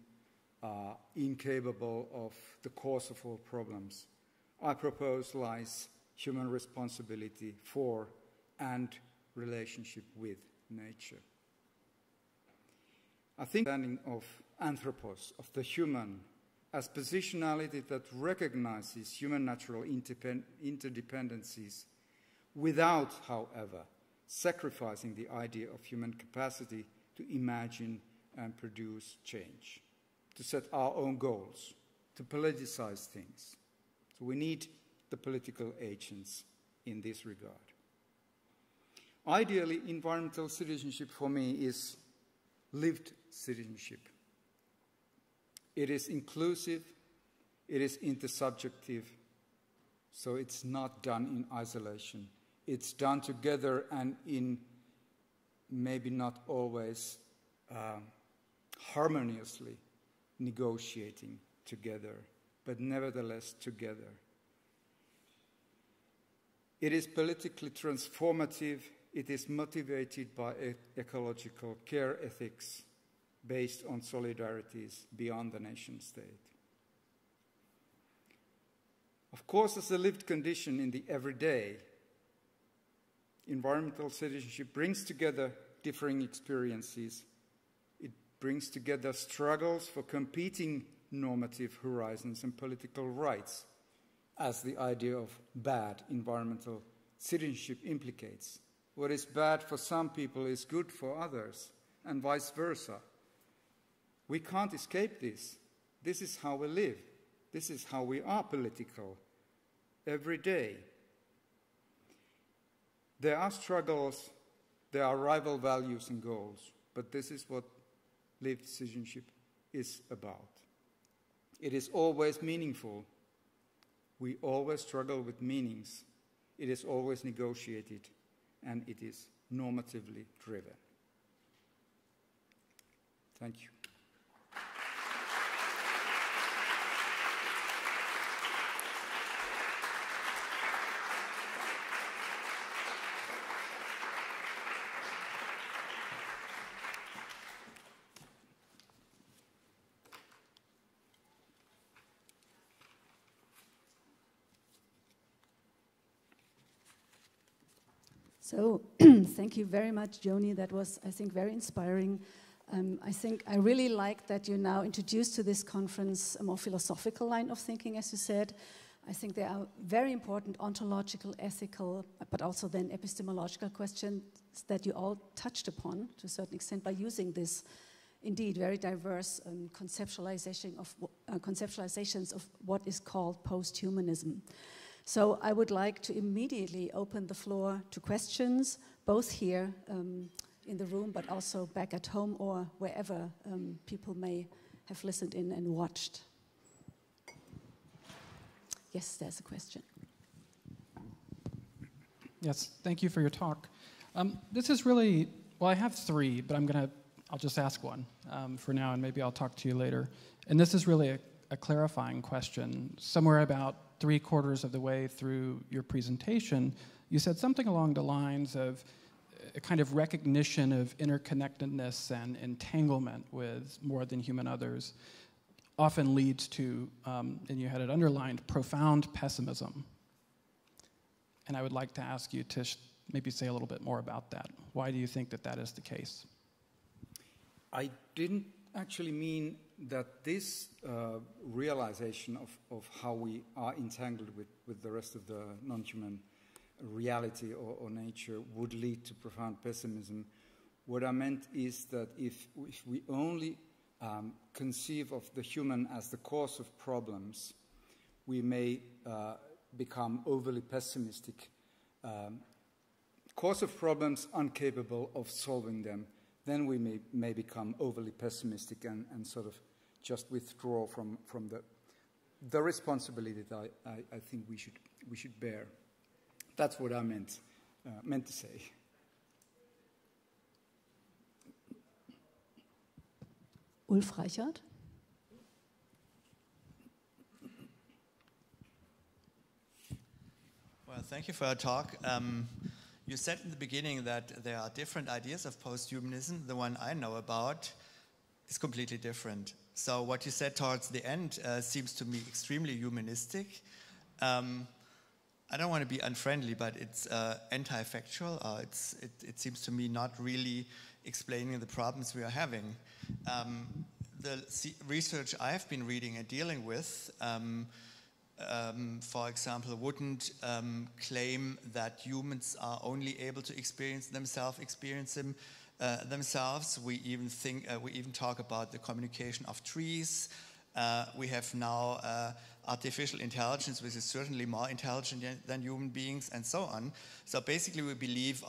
incapable of the cause of all problems, I propose lies human responsibility for and relationship with nature. I think the understanding of anthropos, of the human, as positionality that recognizes human natural interdependencies without, however, sacrificing the idea of human capacity to imagine and produce change, to set our own goals, to politicize things. So we need the political agents in this regard. Ideally, environmental citizenship for me is lived citizenship. It is inclusive, it is intersubjective, so it's not done in isolation. It's done together and in maybe not always harmoniously negotiating together, but nevertheless together. It is politically transformative. It is motivated by ecological care ethics based on solidarities beyond the nation state. Of course, as a lived condition in the everyday, environmental citizenship brings together differing experiences. It brings together struggles for competing normative horizons and political rights, as the idea of bad environmental citizenship implicates. What is bad for some people is good for others, and vice versa. We can't escape this. This is how we live. This is how we are political every day. There are struggles, there are rival values and goals, but this is what lived citizenship is about. It is always meaningful. We always struggle with meanings. It is always negotiated, and it is normatively driven. Thank you. So, thank you very much, Jouni. That was, I think, very inspiring. I think I really like that you now introduced to this conference a more philosophical line of thinking, as you said. I think there are very important ontological, ethical, but also then epistemological questions that you all touched upon to a certain extent by using this, indeed, very diverse conceptualizations of what is called post-humanism. So I would like to immediately open the floor to questions, both here in the room, but also back at home or wherever people may have listened in and watched. Yes, there's a question. Yes, thank you for your talk. This is really, well, I have three, but I'll just ask one for now, and maybe I'll talk to you later. And this is really a clarifying question. Somewhere about 3/4 of the way through your presentation, you said something along the lines of a kind of recognition of interconnectedness and entanglement with more than human others often leads to, and you had it underlined, profound pessimism. And I would like to ask you to maybe say a little bit more about that. Why do you think that that is the case? I didn't actually mean that this realization of how we are entangled with the rest of the non-human reality or nature would lead to profound pessimism. What I meant is that if we only conceive of the human as the cause of problems, we may become overly pessimistic. Cause of problems, incapable of solving them. Then we may become overly pessimistic and sort of just withdraw from the responsibility that I think we should bear. That's what I meant to say. Ulf Reichert. Well, thank you for your talk. You said in the beginning that there are different ideas of post-humanism. The one I know about is completely different. So what you said towards the end seems to me extremely humanistic. I don't want to be unfriendly, but it's anti-factual. It seems to me not really explaining the problems we are having. The research I have been reading and dealing with, for example, wouldn't claim that humans are only able to experience themselves. We even talk about the communication of trees, We have now artificial intelligence, which is certainly more intelligent than human beings, and so on. So basically we believe,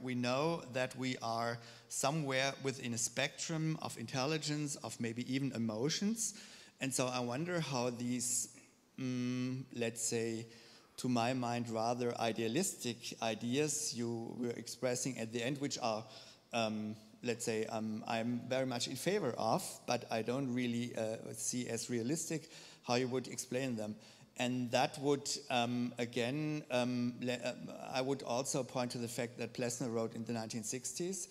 we know that we are somewhere within a spectrum of intelligence, of maybe even emotions. And so I wonder how these, let's say, to my mind, rather idealistic ideas you were expressing at the end, which are, let's say, I'm very much in favor of, but I don't really see as realistic, how you would explain them. And that would, again, I would also point to the fact that Plessner wrote in the 1960s,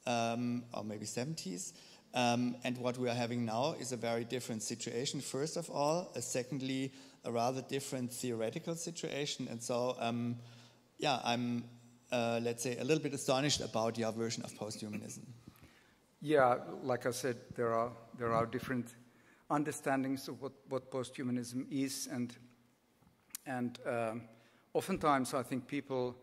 or maybe 70s, and what we are having now is a very different situation, first of all. Secondly, a rather different theoretical situation. And so, yeah, I'm, let's say, a little bit astonished about your version of posthumanism. Yeah, like I said, there are different understandings of what posthumanism is, and oftentimes I think people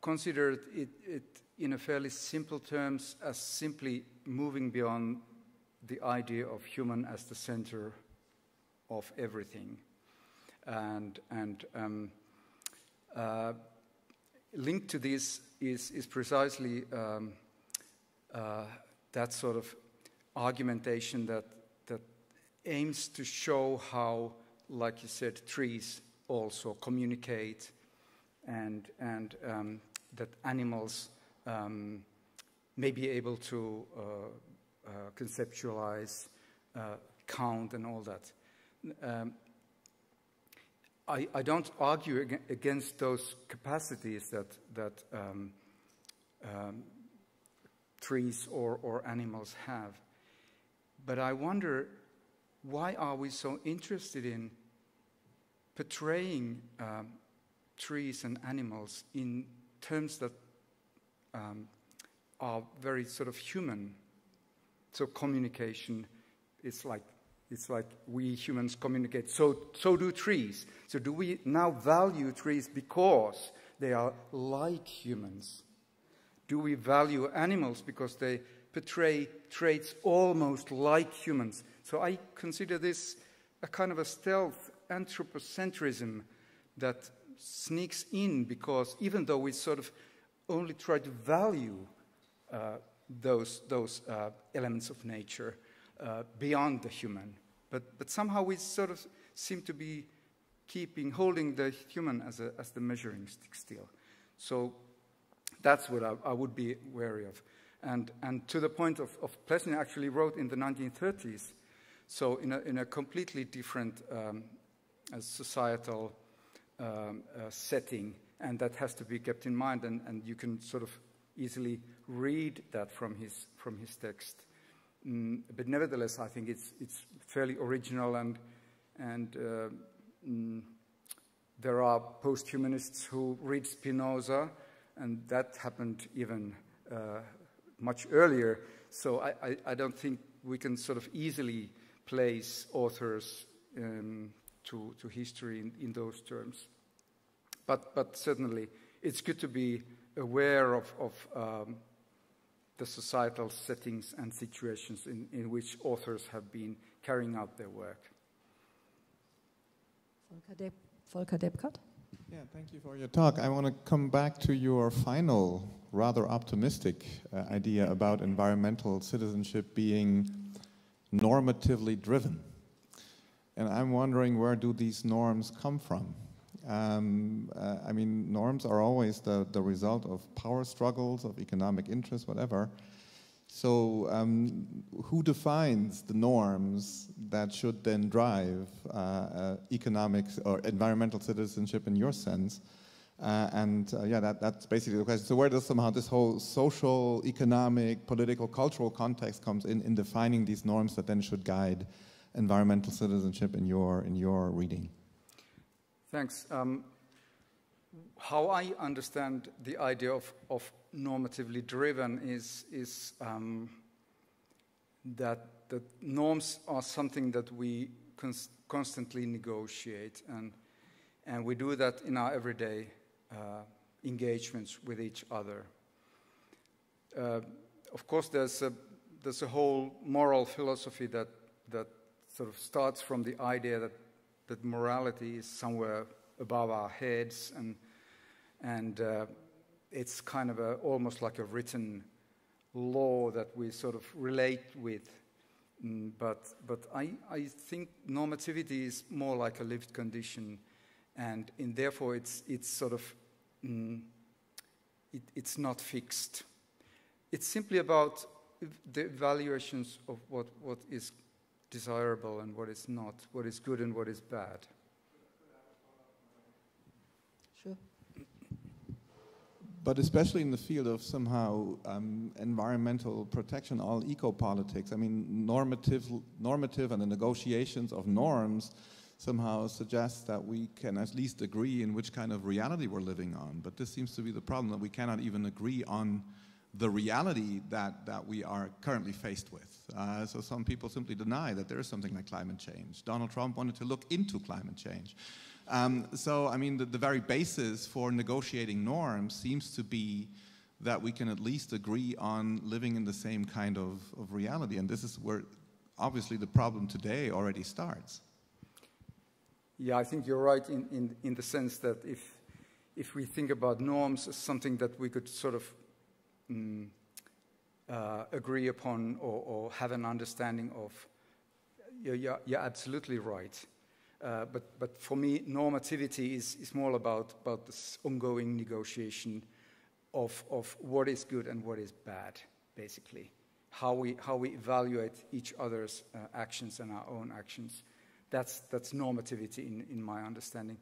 consider it in a fairly simple terms as simply moving beyond the idea of human as the center of everything, and linked to this is precisely that sort of argumentation that aims to show how, like you said, trees also communicate, and that animals may be able to conceptualize, count, and all that. I don't argue against those capacities that trees or animals have, but I wonder, why are we so interested in portraying trees and animals in terms that are very sort of human? So communication, it's like we humans communicate, so do trees. So do we now value trees because they are like humans? Do we value animals because they portray traits almost like humans? So I consider this a kind of a stealth anthropocentrism that sneaks in, because even though we sort of only try to value those elements of nature beyond the human, but somehow we sort of seem to be holding the human as the measuring stick still. So that's what I would be wary of. And to the point of Plessner actually wrote in the 1930s, so in a completely different societal setting, and that has to be kept in mind, and you can sort of easily read that from his text. But nevertheless, I think it's fairly original, and there are post-humanists who read Spinoza, and that happened even much earlier. So I don't think we can sort of easily place authors to history in those terms. But certainly, it's good to be aware of the societal settings and situations in which authors have been carrying out their work. Volker Debkat? Yeah, thank you for your talk. I want to come back to your final, rather optimistic idea about environmental citizenship being normatively driven. And I'm wondering, where do these norms come from? I mean, norms are always the result of power struggles, of economic interests, whatever. So who defines the norms that should then drive economics or environmental citizenship in your sense? Yeah, that's basically the question. So where does somehow this whole social, economic, political, cultural context comes in defining these norms that then should guide environmental citizenship in your reading? Thanks. How I understand the idea of normatively driven is that the norms are something that we constantly negotiate, and we do that in our everyday engagements with each other. Of course, there's there's a whole moral philosophy that sort of starts from the idea that morality is somewhere above our heads, and it's kind of almost like a written law that we sort of relate with. But I think normativity is more like a lived condition, and therefore it's sort of it's not fixed. It's simply about the evaluations of what is desirable and what is not, what is good and what is bad. Sure. But especially in the field of somehow environmental protection, all eco-politics, I mean, normative and the negotiations of norms somehow suggest that we can at least agree in which kind of reality we're living on. But this seems to be the problem, that we cannot even agree on the reality that we are currently faced with. So some people simply deny that there is something like climate change. Donald Trump wanted to look into climate change. So, I mean, the very basis for negotiating norms seems to be that we can at least agree on living in the same kind of reality. And this is where, obviously, the problem today already starts. Yeah, I think you're right in the sense that if we think about norms as something that we could sort of agree upon or have an understanding of, you're absolutely right. But for me, normativity is more about this ongoing negotiation of what is good and what is bad, basically. How we evaluate each other's actions and our own actions. That's normativity in my understanding.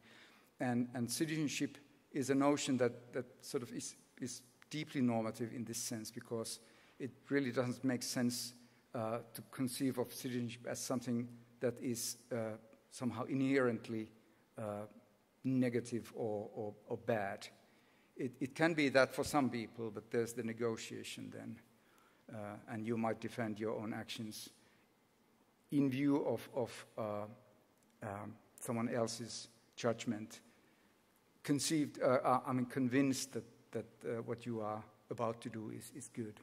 And citizenship is a notion that sort of is deeply normative in this sense, because it really doesn't make sense to conceive of citizenship as something that is somehow inherently negative or bad. It can be that for some people, but there's the negotiation then, and you might defend your own actions in view of someone else's judgment, convinced that what you are about to do is good.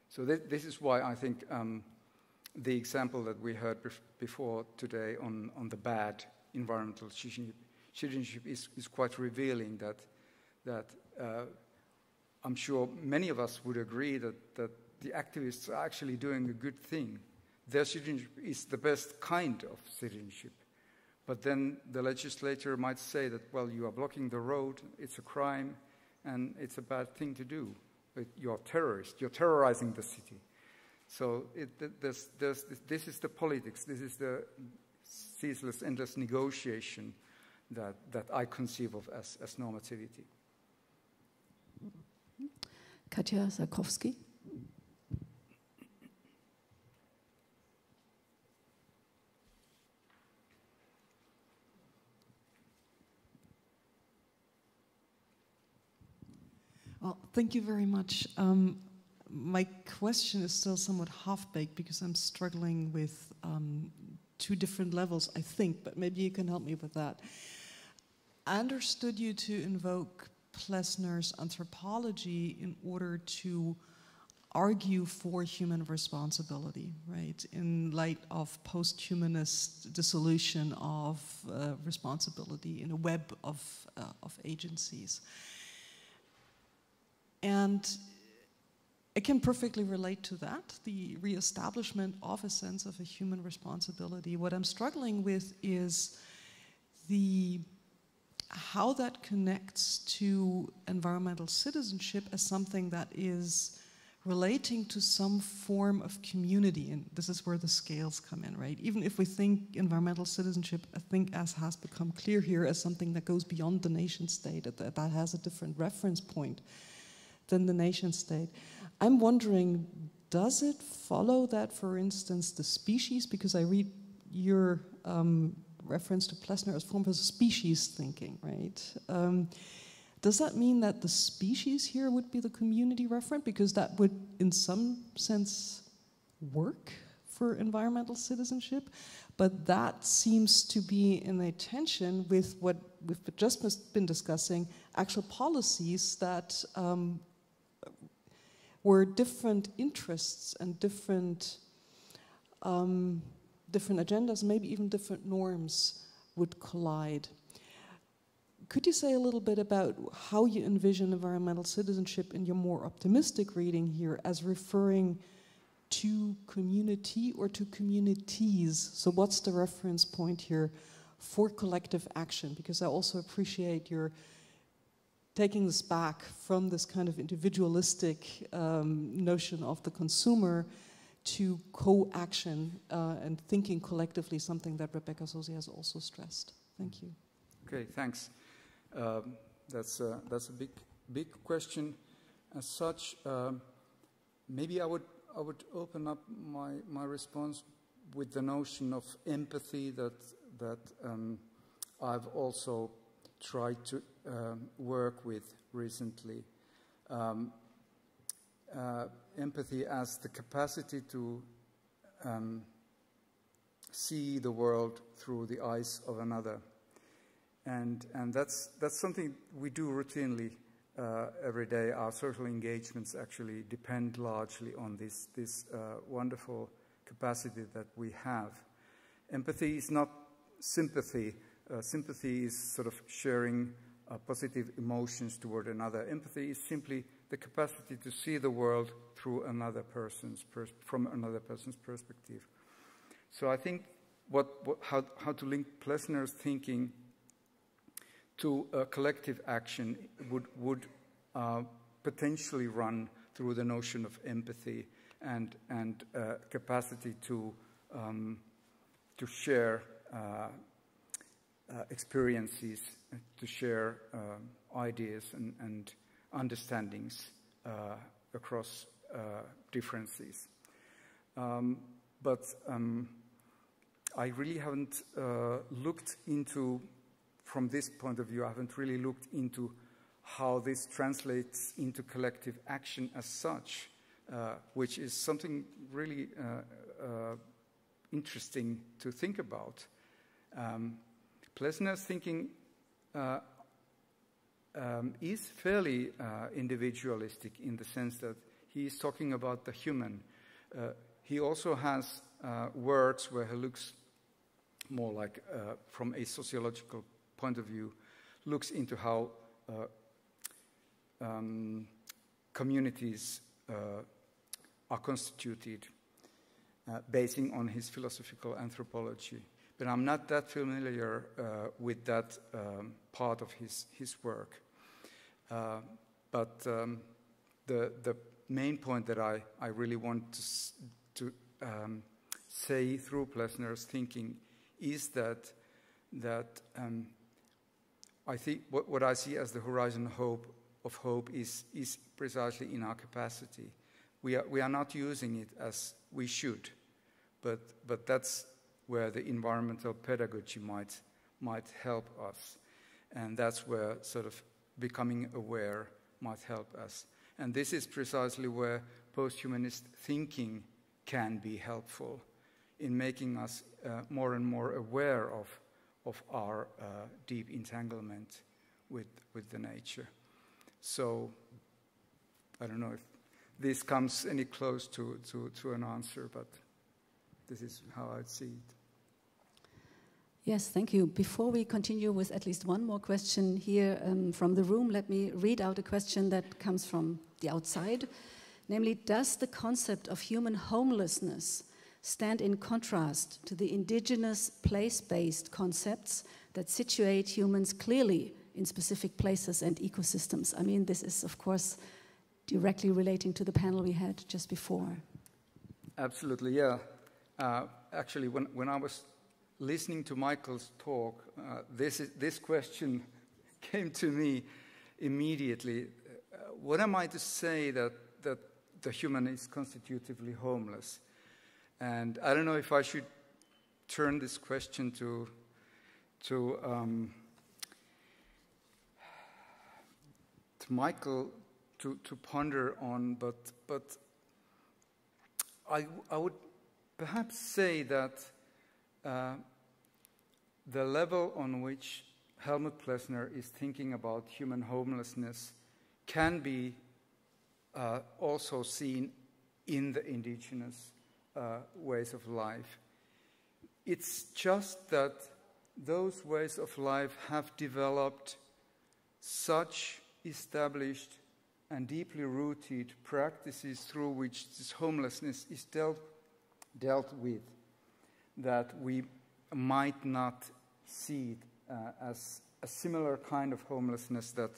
So this is why I think the example that we heard before today on the bad environmental citizenship is quite revealing, that I'm sure many of us would agree that the activists are actually doing a good thing. Their citizenship is the best kind of citizenship. But then the legislator might say that, well, you are blocking the road, it's a crime, and it's a bad thing to do. You're a terrorist, you're terrorizing the city. So this is the politics, this is the ceaseless, endless negotiation that I conceive of as normativity. Katja Sarkowski. Well, thank you very much. My question is still somewhat half-baked because I'm struggling with two different levels, I think, but maybe you can help me with that. I understood you to invoke Plessner's anthropology in order to argue for human responsibility, right, in light of post-humanist dissolution of responsibility in a web of agencies. And I can perfectly relate to that, the reestablishment of a sense of a human responsibility. What I'm struggling with is how that connects to environmental citizenship as something that is relating to some form of community, and this is where the scales come in, right? Even if we think environmental citizenship, I think, as has become clear here, as something that goes beyond the nation state, that has a different reference point than the nation state. I'm wondering, does it follow that, for instance, the species, because I read your reference to Plessner as form of species thinking, right? Does that mean that the species here would be the community referent? Because that would, in some sense, work for environmental citizenship, but that seems to be in a tension with what we've just been discussing, actual policies that where different interests and different agendas, maybe even different norms, would collide. Could you say a little bit about how you envision environmental citizenship in your more optimistic reading here as referring to community or to communities? So what's the reference point here for collective action? Because I also appreciate your taking this back from this kind of individualistic notion of the consumer to co-action and thinking collectively, something that Rebecca Sosi has also stressed. Thank you. Okay, thanks. That's a big question. As such, maybe I would open up my response with the notion of empathy that I've also tried to work with recently. Empathy as the capacity to see the world through the eyes of another. And that's something we do routinely every day. Our social engagements actually depend largely on this wonderful capacity that we have. Empathy is not sympathy. Sympathy is sort of sharing positive emotions toward another. Empathy is simply the capacity to see the world through from another person's perspective. So I think how to link Plessner's thinking to collective action would potentially run through the notion of empathy and capacity to share experiences, to share ideas and understandings across differences. But I really haven't looked into, from this point of view, I haven't really looked into how this translates into collective action as such, which is something really interesting to think about. Plessner's thinking is fairly individualistic in the sense that he is talking about the human. He also has words where he looks more like, from a sociological point of view, looks into how communities are constituted, basing on his philosophical anthropology. But I'm not that familiar with that part of his work. But the main point that I really want to say through Plessner's thinking is that I think what I see as the horizon of hope is precisely in our capacity. We are not using it as we should, but that's where the environmental pedagogy might help us, and that's where sort of becoming aware might help us. And this is precisely where post-humanist thinking can be helpful in making us more and more aware of our deep entanglement with the nature. So I don't know if this comes any close to an answer, but this is how I'd see it. Yes, thank you. Before we continue with at least one more question here from the room, let me read out a question that comes from the outside. Namely, does the concept of human homelessness stand in contrast to the indigenous place-based concepts that situate humans clearly in specific places and ecosystems? I mean, this is, of course, directly relating to the panel we had just before. Absolutely, yeah. Actually, when I was listening to Michael's talk, this question came to me immediately. What am I to say that the human is constitutively homeless? And I don't know if I should turn this question to Michael to ponder on, but I would perhaps say that the level on which Helmut Plessner is thinking about human homelessness can be also seen in the indigenous ways of life. It's just that those ways of life have developed such established and deeply rooted practices through which this homelessness is dealt with, that we might not see it as a similar kind of homelessness that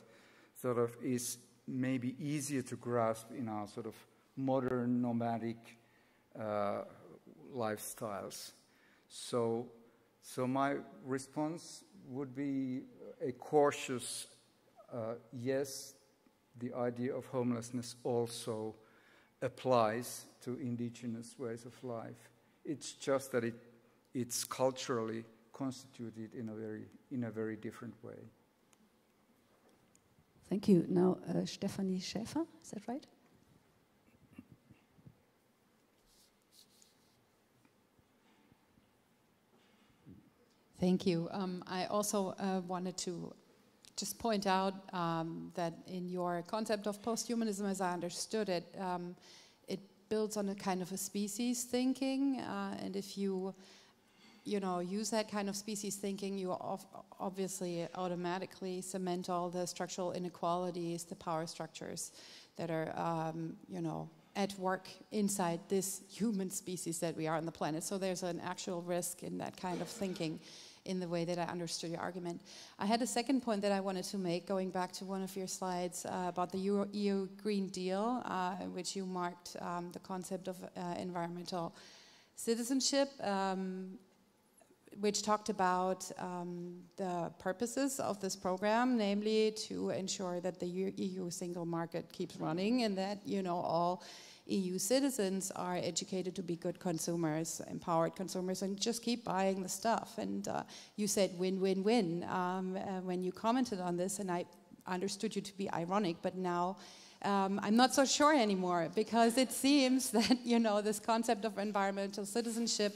sort of is maybe easier to grasp in our sort of modern nomadic lifestyles. So my response would be a cautious yes. The idea of homelessness also applies to indigenous ways of life. It's just that it's culturally constituted in a very different way. Thank you. Now, Stefanie Schäfer, is that right? Thank you. I also wanted to just point out that in your concept of posthumanism, as I understood it, it builds on a kind of a species thinking, and if you use that kind of species thinking, you obviously automatically cement all the structural inequalities, the power structures that are, at work inside this human species that we are on the planet. So there's an actual risk in that kind of thinking, in the way that I understood your argument. I had a second point that I wanted to make, going back to one of your slides about the EU Green Deal, in which you marked the concept of environmental citizenship, which talked about the purposes of this program, namely to ensure that the EU single market keeps running and that, all EU citizens are educated to be good consumers, empowered consumers, and just keep buying the stuff. And you said win-win-win when you commented on this, and I understood you to be ironic, but now I'm not so sure anymore, because it seems that, this concept of environmental citizenship,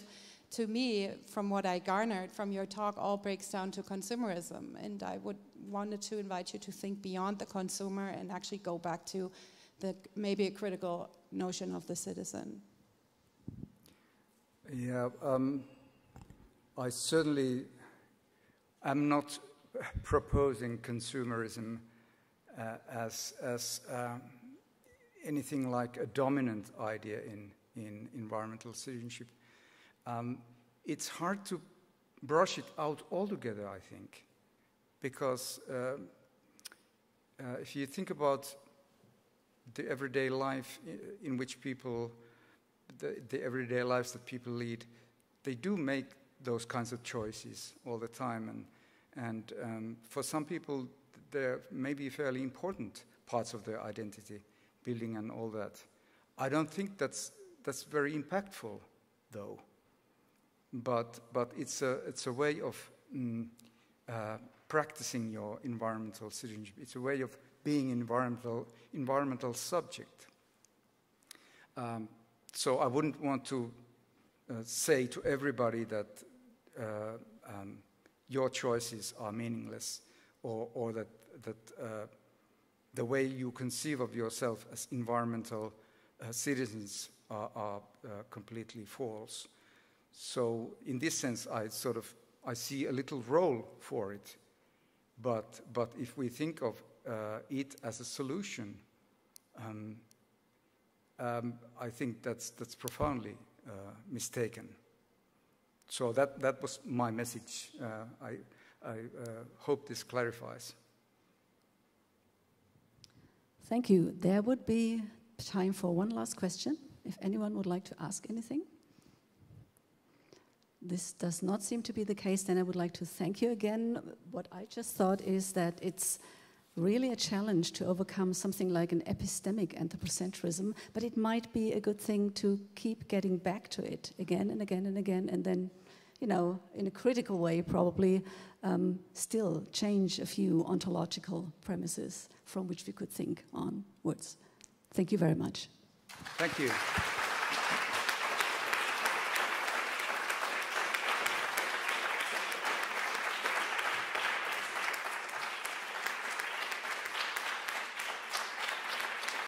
to me, from what I garnered from your talk, all breaks down to consumerism. And I wanted to invite you to think beyond the consumer and actually go back to maybe a critical notion of the citizen. Yeah, I certainly am not proposing consumerism as anything like a dominant idea in environmental citizenship. It's hard to brush it out altogether, I think, because if you think about the everyday life in which people, the everyday lives that people lead, they do make those kinds of choices all the time, and for some people, they're maybe fairly important parts of their identity, building and all that. I don't think that's very impactful, though. But it's a way of practicing your environmental citizenship. It's a way of being environmental subject. So I wouldn't want to say to everybody that your choices are meaningless, or that the way you conceive of yourself as environmental citizens are completely false. So in this sense, I see a little role for it, but if we think of it as a solution, I think that's profoundly mistaken. So that was my message. I hope this clarifies. Thank you. There would be time for one last question, if anyone would like to ask anything. This does not seem to be the case. Then I would like to thank you again. What I just thought is that it's really a challenge to overcome something like an epistemic anthropocentrism, but it might be a good thing to keep getting back to it again and again and again, and then, in a critical way probably, still change a few ontological premises from which we could think onwards. Thank you very much. Thank you.